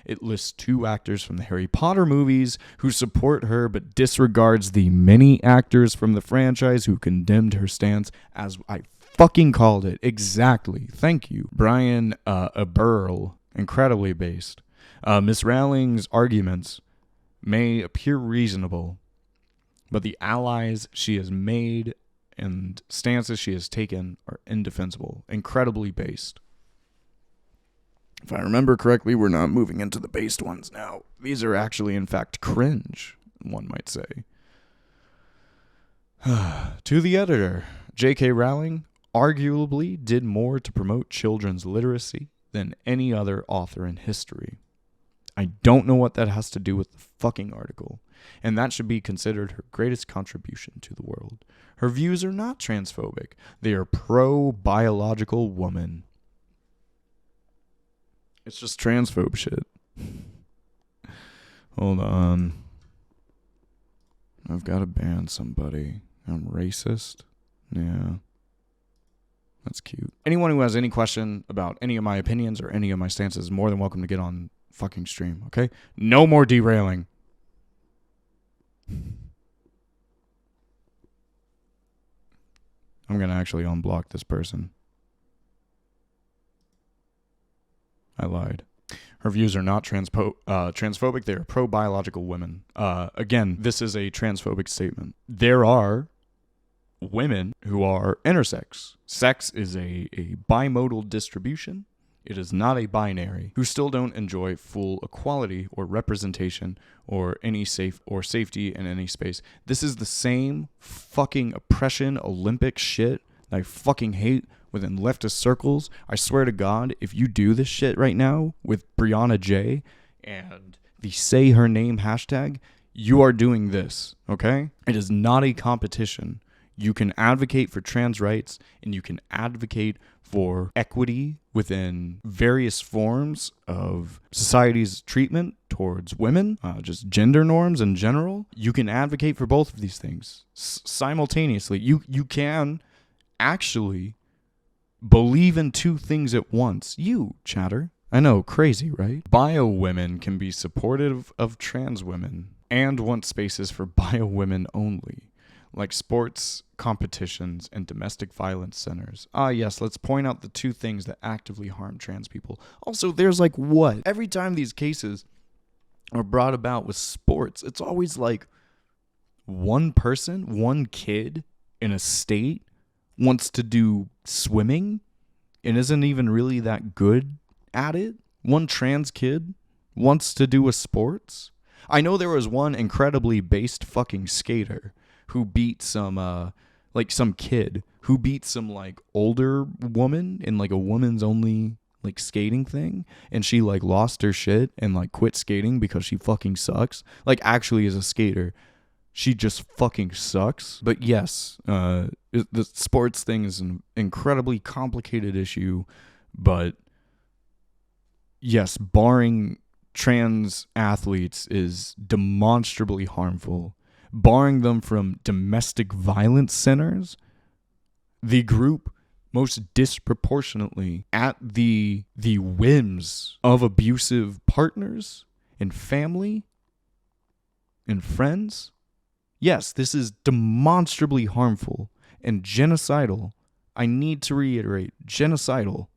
It lists 2 actors from the Harry Potter movies who support her but disregards the many actors from the franchise who condemned her stance, as I fucking called it. Exactly. Thank you. Brian Eberl, incredibly based. Miss Rowling's arguments may appear reasonable, but the allies she has made and stances she has taken are indefensible. Incredibly based. If I remember correctly, we're not moving into the based ones now. These are actually, in fact, cringe, one might say. To the editor, J.K. Rowling arguably did more to promote children's literacy than any other author in history. I don't know what that has to do with the fucking article, and that should be considered her greatest contribution to the world. Her views are not transphobic. They are pro-biological woman. It's just transphobe shit. Hold on. I've got to ban somebody. I'm racist? Yeah. That's cute. Anyone who has any question about any of my opinions or any of my stances is more than welcome to get on fucking stream, okay? No more derailing. I'm going to actually unblock this person. I lied. Her views are not transphobic. They are pro-biological women. Again, this is a transphobic statement. There are women who are intersex. Sex is a bimodal distribution. It is not a binary, who still don't enjoy full equality or representation or any safety in any space. This is the same fucking oppression Olympic shit that I fucking hate within leftist circles. I swear to God, if you do this shit right now with Brianna J and the say her name hashtag, you are doing this, okay? It is not a competition. You can advocate for trans rights and you can advocate for equity within various forms of society's treatment towards women, just gender norms in general. You can advocate for both of these things simultaneously. You can actually believe in two things at once. You, chatter. I know, crazy, right? Bio women can be supportive of trans women and want spaces for bio women only, like sports, competitions, and domestic violence centers. Yes, let's point out the two things that actively harm trans people. Also, there's like what? Every time these cases are brought about with sports, it's always like one person, one kid in a state wants to do swimming and isn't even really that good at it. One trans kid wants to do a sports. I know there was one incredibly based fucking skater who beat some kid who beat some like older woman in like a woman's only like skating thing, and she like lost her shit and like quit skating because she fucking sucks. Like actually as a skater, she just fucking sucks. But yes, the sports thing is an incredibly complicated issue, but yes, barring trans athletes is demonstrably harmful. Barring them from domestic violence centers, the group most disproportionately at the whims of abusive partners and family and friends. Yes, this is demonstrably harmful and genocidal. I need to reiterate, genocidal.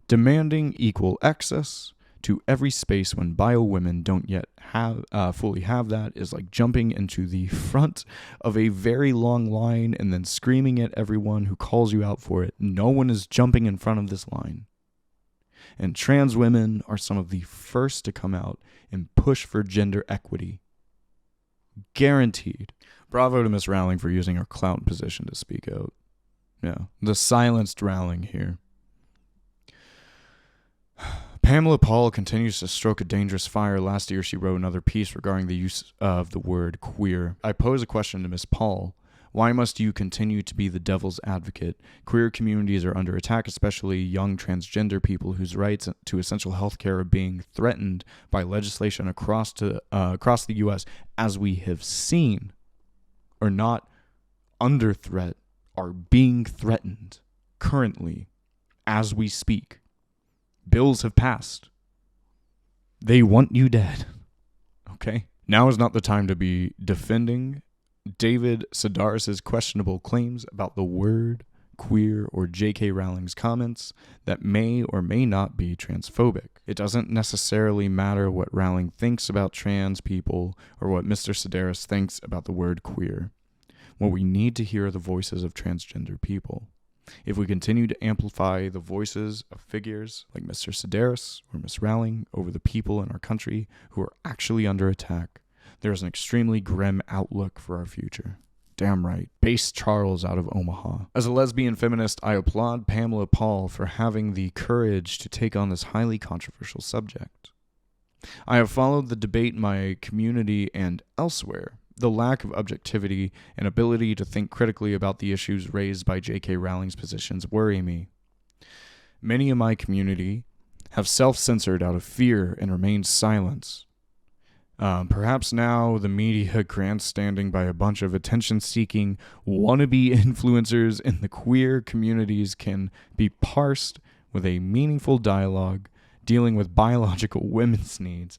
Demanding equal access to every space when bio women don't yet fully have that is like jumping into the front of a very long line and then screaming at everyone who calls you out for it. No one is jumping in front of this line. And trans women are some of the first to come out and push for gender equity. Guaranteed. Bravo to Miss Rowling for using her clout position to speak out. Yeah, the silenced Rowling here. Pamela Paul continues to stroke a dangerous fire. Last year, she wrote another piece regarding the use of the word queer. I pose a question to Miss Paul. Why must you continue to be the devil's advocate? Queer communities are under attack, especially young transgender people whose rights to essential health care are being threatened by legislation across the U.S., as we have seen, are not under threat, are being threatened currently as we speak. Bills have passed. They want you dead. Okay? Now is not the time to be defending David Sedaris' questionable claims about the word queer or J.K. Rowling's comments that may or may not be transphobic. It doesn't necessarily matter what Rowling thinks about trans people or what Mr. Sedaris thinks about the word queer. What we need to hear are the voices of transgender people. If we continue to amplify the voices of figures like Mr. Sedaris or Miss Rowling over the people in our country who are actually under attack, there is an extremely grim outlook for our future. Damn right. Base Charles out of Omaha. As a lesbian feminist, I applaud Pamela Paul for having the courage to take on this highly controversial subject. I have followed the debate in my community and elsewhere. The lack of objectivity and ability to think critically about the issues raised by J.K. Rowling's positions worry me. Many in my community have self-censored out of fear and remained silent. Perhaps now the media grandstanding by a bunch of attention-seeking wannabe influencers in the queer communities can be parsed with a meaningful dialogue dealing with biological women's needs.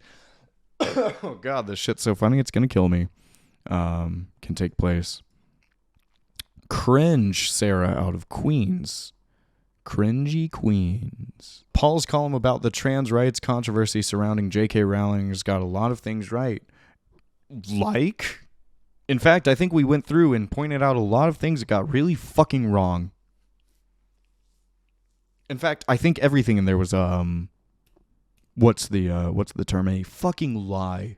Oh God, this shit's so funny, it's gonna kill me. Can take place. Cringe Sarah out of Queens. Cringy Queens. Paul's column about the trans rights controversy surrounding J.K. Rowling has got a lot of things right. Like? In fact, I think we went through and pointed out a lot of things that got really fucking wrong. In fact, I think everything in there was what's the term? A fucking lie.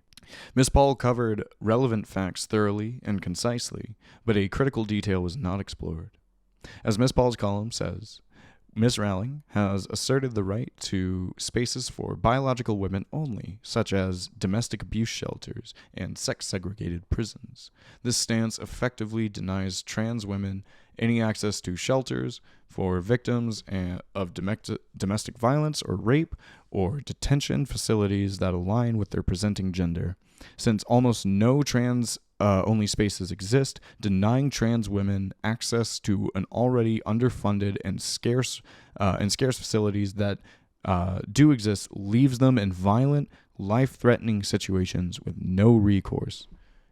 Miss Paul covered relevant facts thoroughly and concisely, but a critical detail was not explored. As Miss Paul's column says, Miss Rowling has asserted the right to spaces for biological women only, such as domestic abuse shelters and sex-segregated prisons. This stance effectively denies trans women any access to shelters for victims of domestic violence or rape, or detention facilities that align with their presenting gender. Since almost no trans-only spaces exist, denying trans women access to an already underfunded and scarce facilities that do exist leaves them in violent, life-threatening situations with no recourse.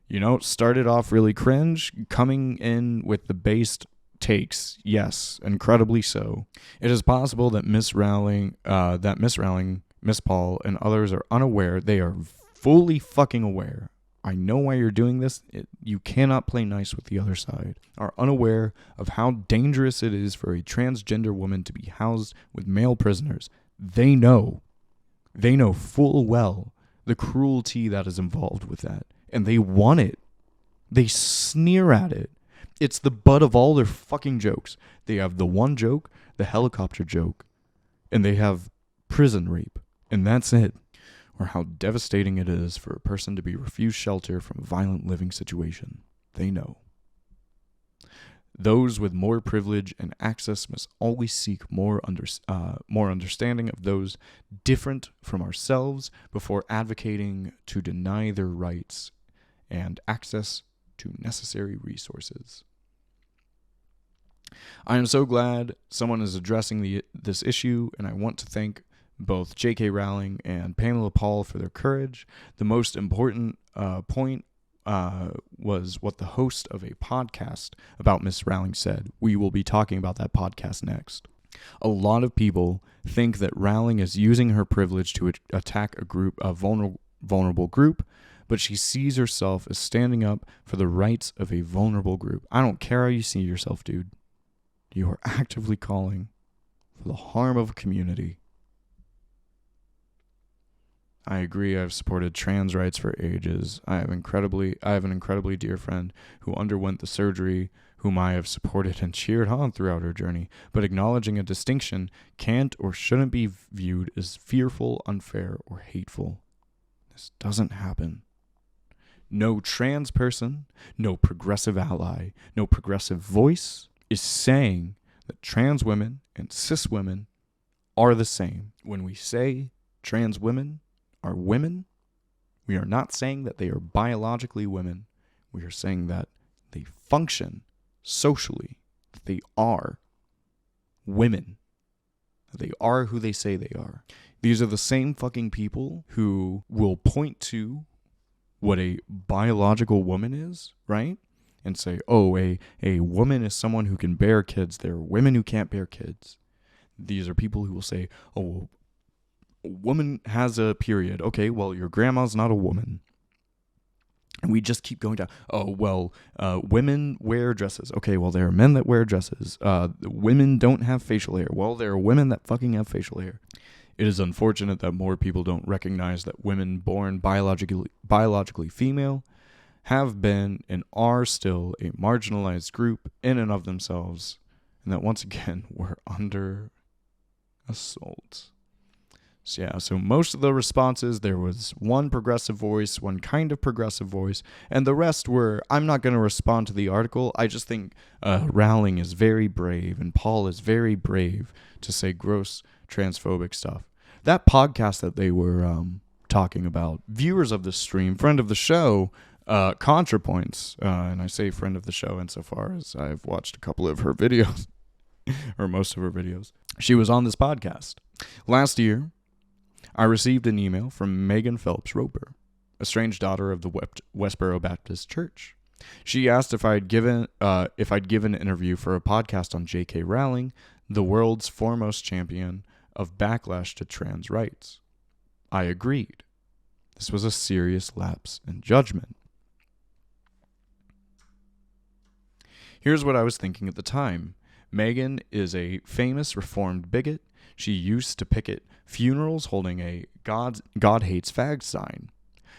You know, started off really cringe, coming in with the based takes, yes, incredibly so. It is possible that Miss Rowling, Miss Paul, and others are unaware. They are fully fucking aware. I know why you're doing this. You cannot play nice with the other side. Are unaware of how dangerous it is for a transgender woman to be housed with male prisoners. They know full well the cruelty that is involved with that. And they want it. They sneer at it. It's the butt of all their fucking jokes. They have the one joke, the helicopter joke, and they have prison rape, and that's it. Or how devastating it is for a person to be refused shelter from a violent living situation. They know. Those with more privilege and access must always seek more understanding of those different from ourselves before advocating to deny their rights and access to necessary resources. I am so glad someone is addressing this issue, and I want to thank both J.K. Rowling and Pamela Paul for their courage. The most important point was what the host of a podcast about Miss Rowling said. We will be talking about that podcast next. A lot of people think that Rowling is using her privilege to attack a vulnerable group, but she sees herself as standing up for the rights of a vulnerable group. I don't care how you see yourself, dude. You are actively calling for the harm of a community. I agree. I've supported trans rights for ages. I have an incredibly dear friend who underwent the surgery, whom I have supported and cheered on throughout her journey. But acknowledging a distinction can't or shouldn't be viewed as fearful, unfair, or hateful. This doesn't happen. No trans person, no progressive ally, no progressive voice is saying that trans women and cis women are the same. When we say trans women are women, we are not saying that they are biologically women. We are saying that they function socially, that they are women, that they are who they say they are. These are the same fucking people who will point to what a biological woman is, right? And say, oh, a woman is someone who can bear kids. There are women who can't bear kids. These are people who will say, oh, a woman has a period. Okay, well, your grandma's not a woman. And we just keep going down. Oh, well, women wear dresses. Okay, well, there are men that wear dresses. Women don't have facial hair. Well, there are women that fucking have facial hair. It is unfortunate that more people don't recognize that women born biologically female have been and are still a marginalized group in and of themselves, and that once again we're under assault. So most of the responses, there was one progressive voice, one kind of progressive voice, and the rest were, I'm not going to respond to the article. I just think Rowling is very brave, and Paul is very brave to say gross transphobic stuff. That podcast that they were talking about, viewers of the stream, friend of the show, ContraPoints, and I say friend of the show insofar as I've watched a couple of her videos, or most of her videos. She was on this podcast. Last year, I received an email from Megan Phelps-Roper, a strange daughter of the Westboro Baptist Church. She asked if I'd given an interview for a podcast on J.K. Rowling, the world's foremost champion of backlash to trans rights. I agreed. This was a serious lapse in judgment. Here's what I was thinking at the time. Megan is a famous reformed bigot She used to picket funerals holding a God hates fags sign.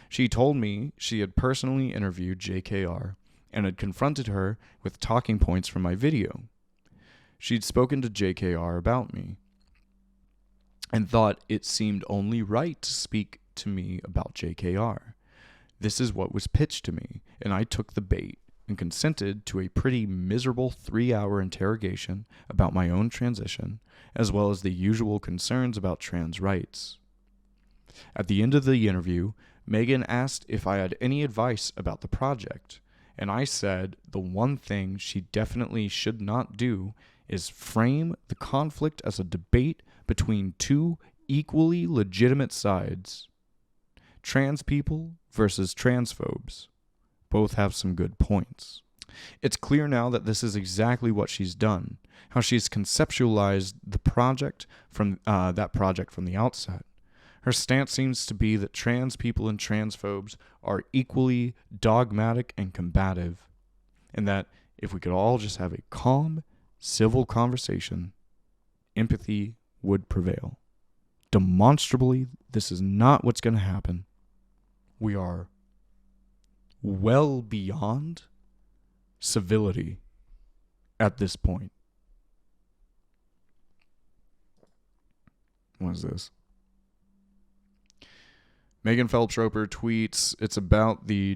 She told me she had personally interviewed JKR and had confronted her with talking points from my video. She'd spoken to JKR about me and thought it seemed only right to speak to me about JKR. This is what was pitched to me, and I took the bait and consented to a pretty miserable 3-hour interrogation about my own transition, as well as the usual concerns about trans rights. At the end of the interview, Megan asked if I had any advice about the project, and I said the one thing she definitely should not do is frame the conflict as a debate between two equally legitimate sides. Trans people versus transphobes. Both have some good points. It's clear now that this is exactly what she's done, how she's conceptualized the project from the outset. Her stance seems to be that trans people and transphobes are equally dogmatic and combative, and that if we could all just have a calm, civil conversation, empathy would prevail. Demonstrably, this is not what's going to happen. We are well beyond civility at this point. What is this? Megan Phelps-Roper tweets, it's about the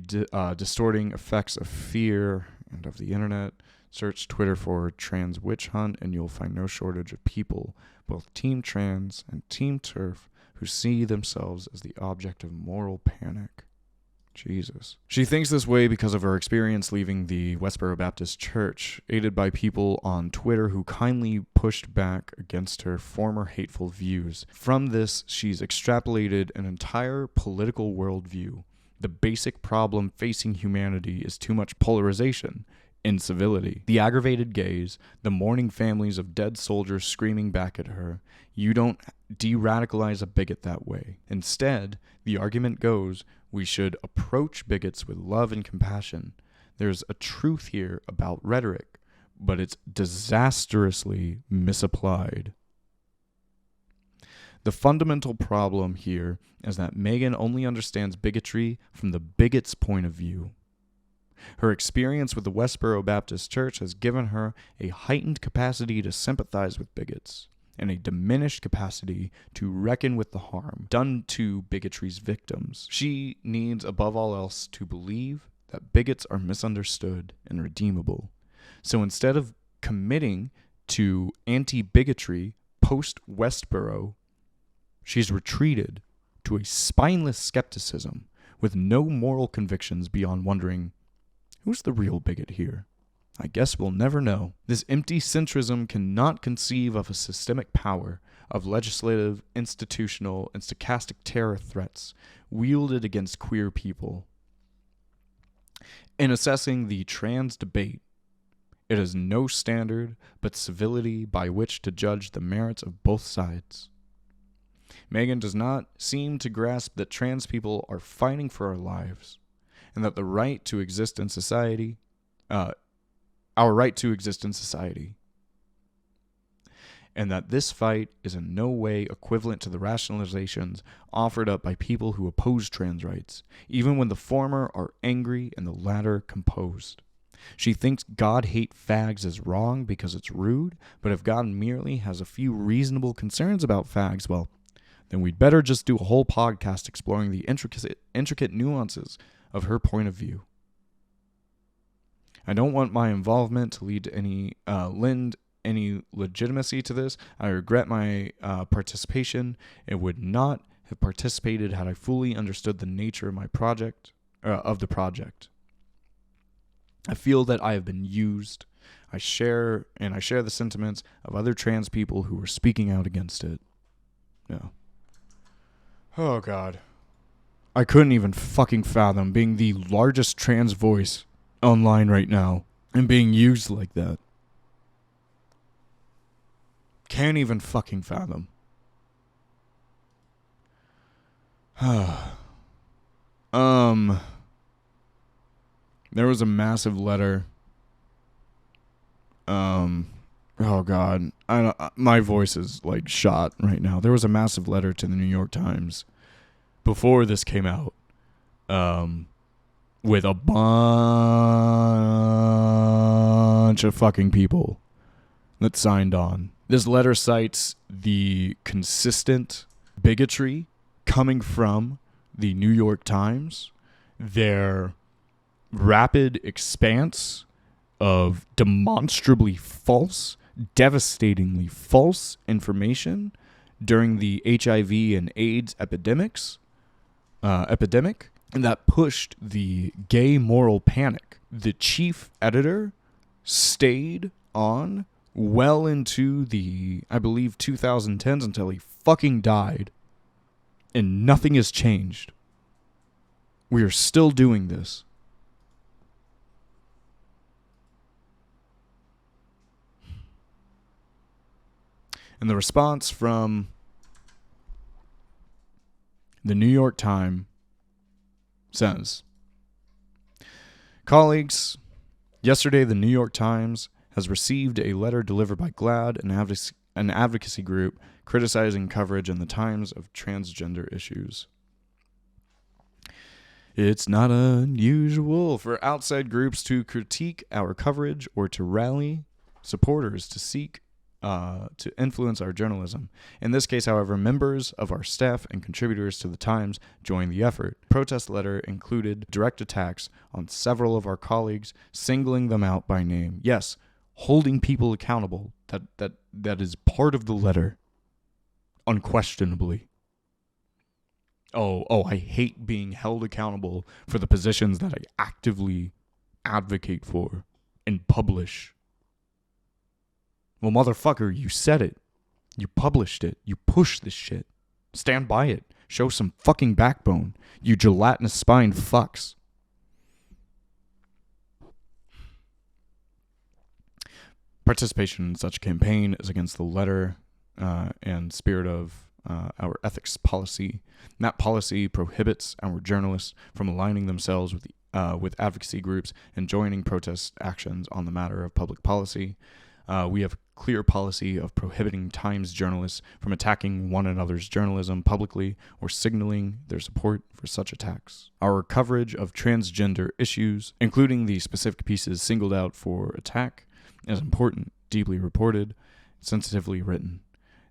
distorting effects of fear and of the internet. Search Twitter for trans witch hunt and you'll find no shortage of people, both Team Trans and Team TERF, who see themselves as the object of moral panic. Jesus. She thinks this way because of her experience leaving the Westboro Baptist Church, aided by people on Twitter who kindly pushed back against her former hateful views. From this, she's extrapolated an entire political worldview. The basic problem facing humanity is too much polarization, incivility. The aggravated gaze, the mourning families of dead soldiers screaming back at her. You don't de-radicalize a bigot that way. Instead, the argument goes, we should approach bigots with love and compassion. There's a truth here about rhetoric, but it's disastrously misapplied. The fundamental problem here is that Megan only understands bigotry from the bigot's point of view. Her experience with the Westboro Baptist Church has given her a heightened capacity to sympathize with bigots and a diminished capacity to reckon with the harm done to bigotry's victims. She needs, above all else, to believe that bigots are misunderstood and redeemable. So instead of committing to anti-bigotry post-Westboro, she's retreated to a spineless skepticism with no moral convictions beyond wondering, who's the real bigot here? I guess we'll never know. This empty centrism cannot conceive of a systemic power of legislative, institutional, and stochastic terror threats wielded against queer people. In assessing the trans debate, it is no standard but civility by which to judge the merits of both sides. Megan does not seem to grasp that trans people are fighting for our lives, and that the right to exist in society, our right to exist in society, and that this fight is in no way equivalent to the rationalizations offered up by people who oppose trans rights, even when the former are angry and the latter composed. She thinks God hate fags is wrong because it's rude, but if God merely has a few reasonable concerns about fags, well, then we'd better just do a whole podcast exploring the intricate nuances of her point of view. I don't want my involvement to lead to lend any legitimacy to this. I regret my participation. It would not have participated had I fully understood the nature of the project. I feel that I have been used. I share the sentiments of other trans people who were speaking out against it. Yeah. Oh God. I couldn't even fucking fathom being the largest trans voice online right now and being used like that. Can't even fucking fathom. There was a massive letter Oh God, my voice is like shot right now. There was a massive letter to the New York Times before this came out, with a bunch of fucking people that signed on. This letter cites the consistent bigotry coming from the New York Times, their rapid expanse of demonstrably false, devastatingly false information during the HIV and AIDS epidemic that pushed the gay moral panic. The chief editor stayed on well into the, I believe, 2010s until he fucking died. And nothing has changed. We are still doing this. And the response from the New York Times says, colleagues, yesterday the New York Times has received a letter delivered by GLAAD, an advocacy group criticizing coverage in the Times of transgender issues. It's not unusual for outside groups to critique our coverage or to rally supporters to seek to influence our journalism. In this case, however, members of our staff and contributors to the Times joined the effort. The protest letter included direct attacks on several of our colleagues, singling them out by name. Yes, holding people accountable. That is part of the letter, unquestionably. Oh, I hate being held accountable for the positions that I actively advocate for and publish. Well, motherfucker, you said it. You published it. You pushed this shit. Stand by it. Show some fucking backbone. You gelatinous spined fucks. Participation in such a campaign is against the letter and spirit of our ethics policy. And that policy prohibits our journalists from aligning themselves with advocacy groups and joining protest actions on the matter of public policy. We have a clear policy of prohibiting Times journalists from attacking one another's journalism publicly or signaling their support for such attacks. Our coverage of transgender issues, including the specific pieces singled out for attack, is important, deeply reported, sensitively written.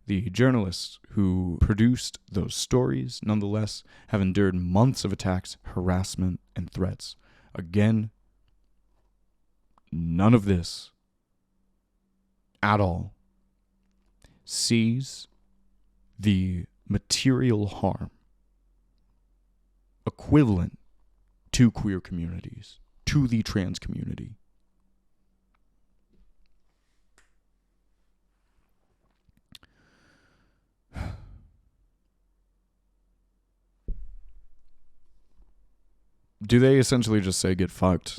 The journalists who produced those stories, nonetheless, have endured months of attacks, harassment, and threats. Again, none of this at all sees the material harm equivalent to queer communities, to the trans community. Do they essentially just say get fucked?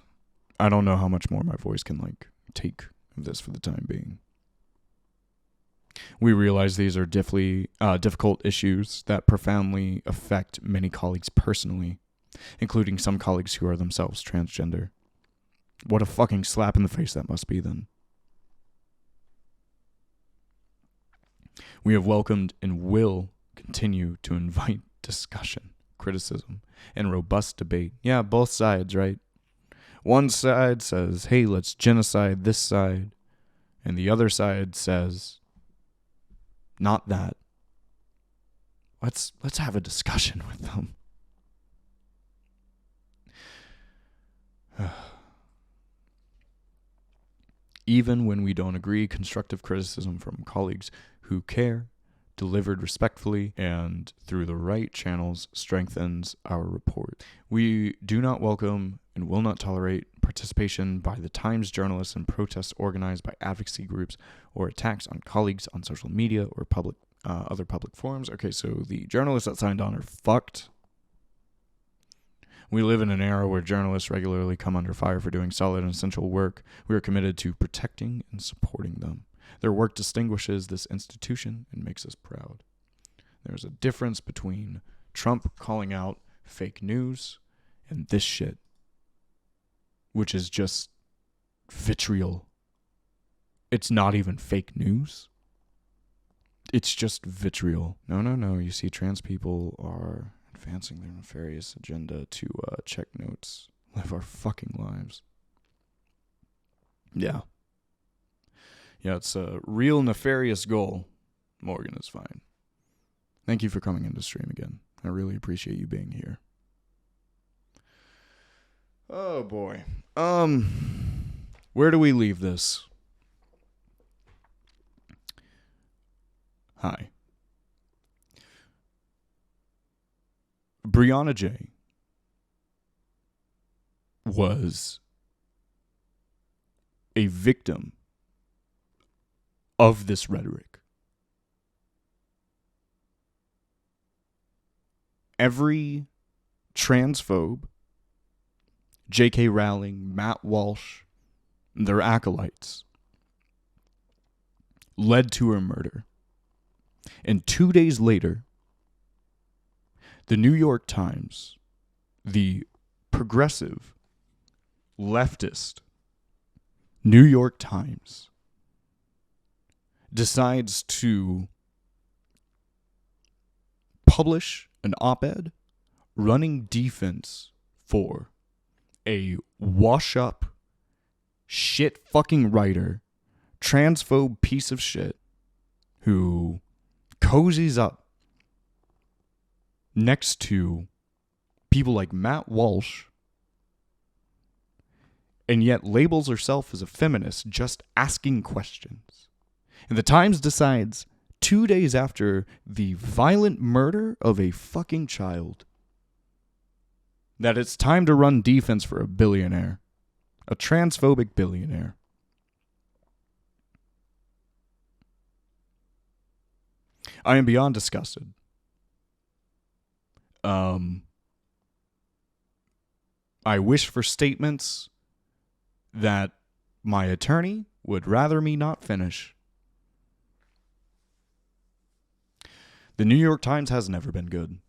I don't know how much more my voice can take of this for the time being. We realize these are difficult issues that profoundly affect many colleagues personally, including some colleagues who are themselves transgender. What a fucking slap in the face that must be then. We have welcomed and will continue to invite discussion, criticism, and robust debate. Yeah, both sides, right? One side says, hey, let's genocide this side. And the other side says, not that. Let's have a discussion with them. Even when we don't agree, constructive criticism from colleagues who care, delivered respectfully and through the right channels, strengthens our report. We do not welcome and will not tolerate participation by the Times journalists in protests organized by advocacy groups or attacks on colleagues on social media or other public forums. Okay, so the journalists that signed on are fucked. We live in an era where journalists regularly come under fire for doing solid and essential work. We are committed to protecting and supporting them. Their work distinguishes this institution and makes us proud. There's a difference between Trump calling out fake news and this shit, which is just vitriol it's not even fake news. It's just vitriol. No. You see, trans people are advancing their nefarious agenda to check notes, live our fucking lives. Yeah. Yeah, it's a real nefarious goal. Morgan is fine. Thank you for coming into stream again. I really appreciate you being here. Oh boy. Where do we leave this? Hi. Brianna J. was a victim of this rhetoric. Every transphobe, J.K. Rowling, Matt Walsh, and their acolytes led to her murder. And 2 days later, the New York Times, the progressive, leftist New York Times, decides to publish an op-ed running defense for a wash-up, shit-fucking writer, transphobe piece of shit who cozies up next to people like Matt Walsh and yet labels herself as a feminist just asking questions. And the Times decides 2 days after the violent murder of a fucking child that it's time to run defense for a billionaire, a transphobic billionaire. I am beyond disgusted. I wish for statements that my attorney would rather me not finish. The New York Times has never been good.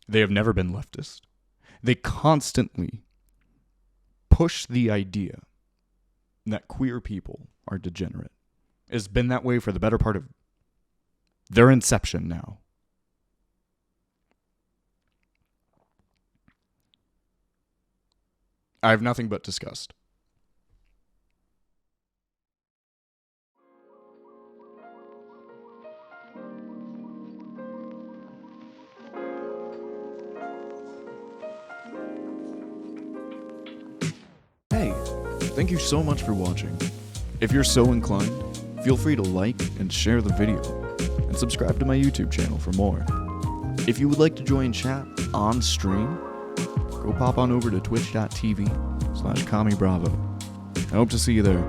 They have never been leftist. They constantly push the idea that queer people are degenerate. It's been that way for the better part of their inception now. I have nothing but disgust. Hey, thank you so much for watching. If you're so inclined, feel free to like and share the video, and subscribe to my YouTube channel for more. If you would like to join chat on stream, go pop on over to twitch.tv/CommieBravo. I hope to see you there.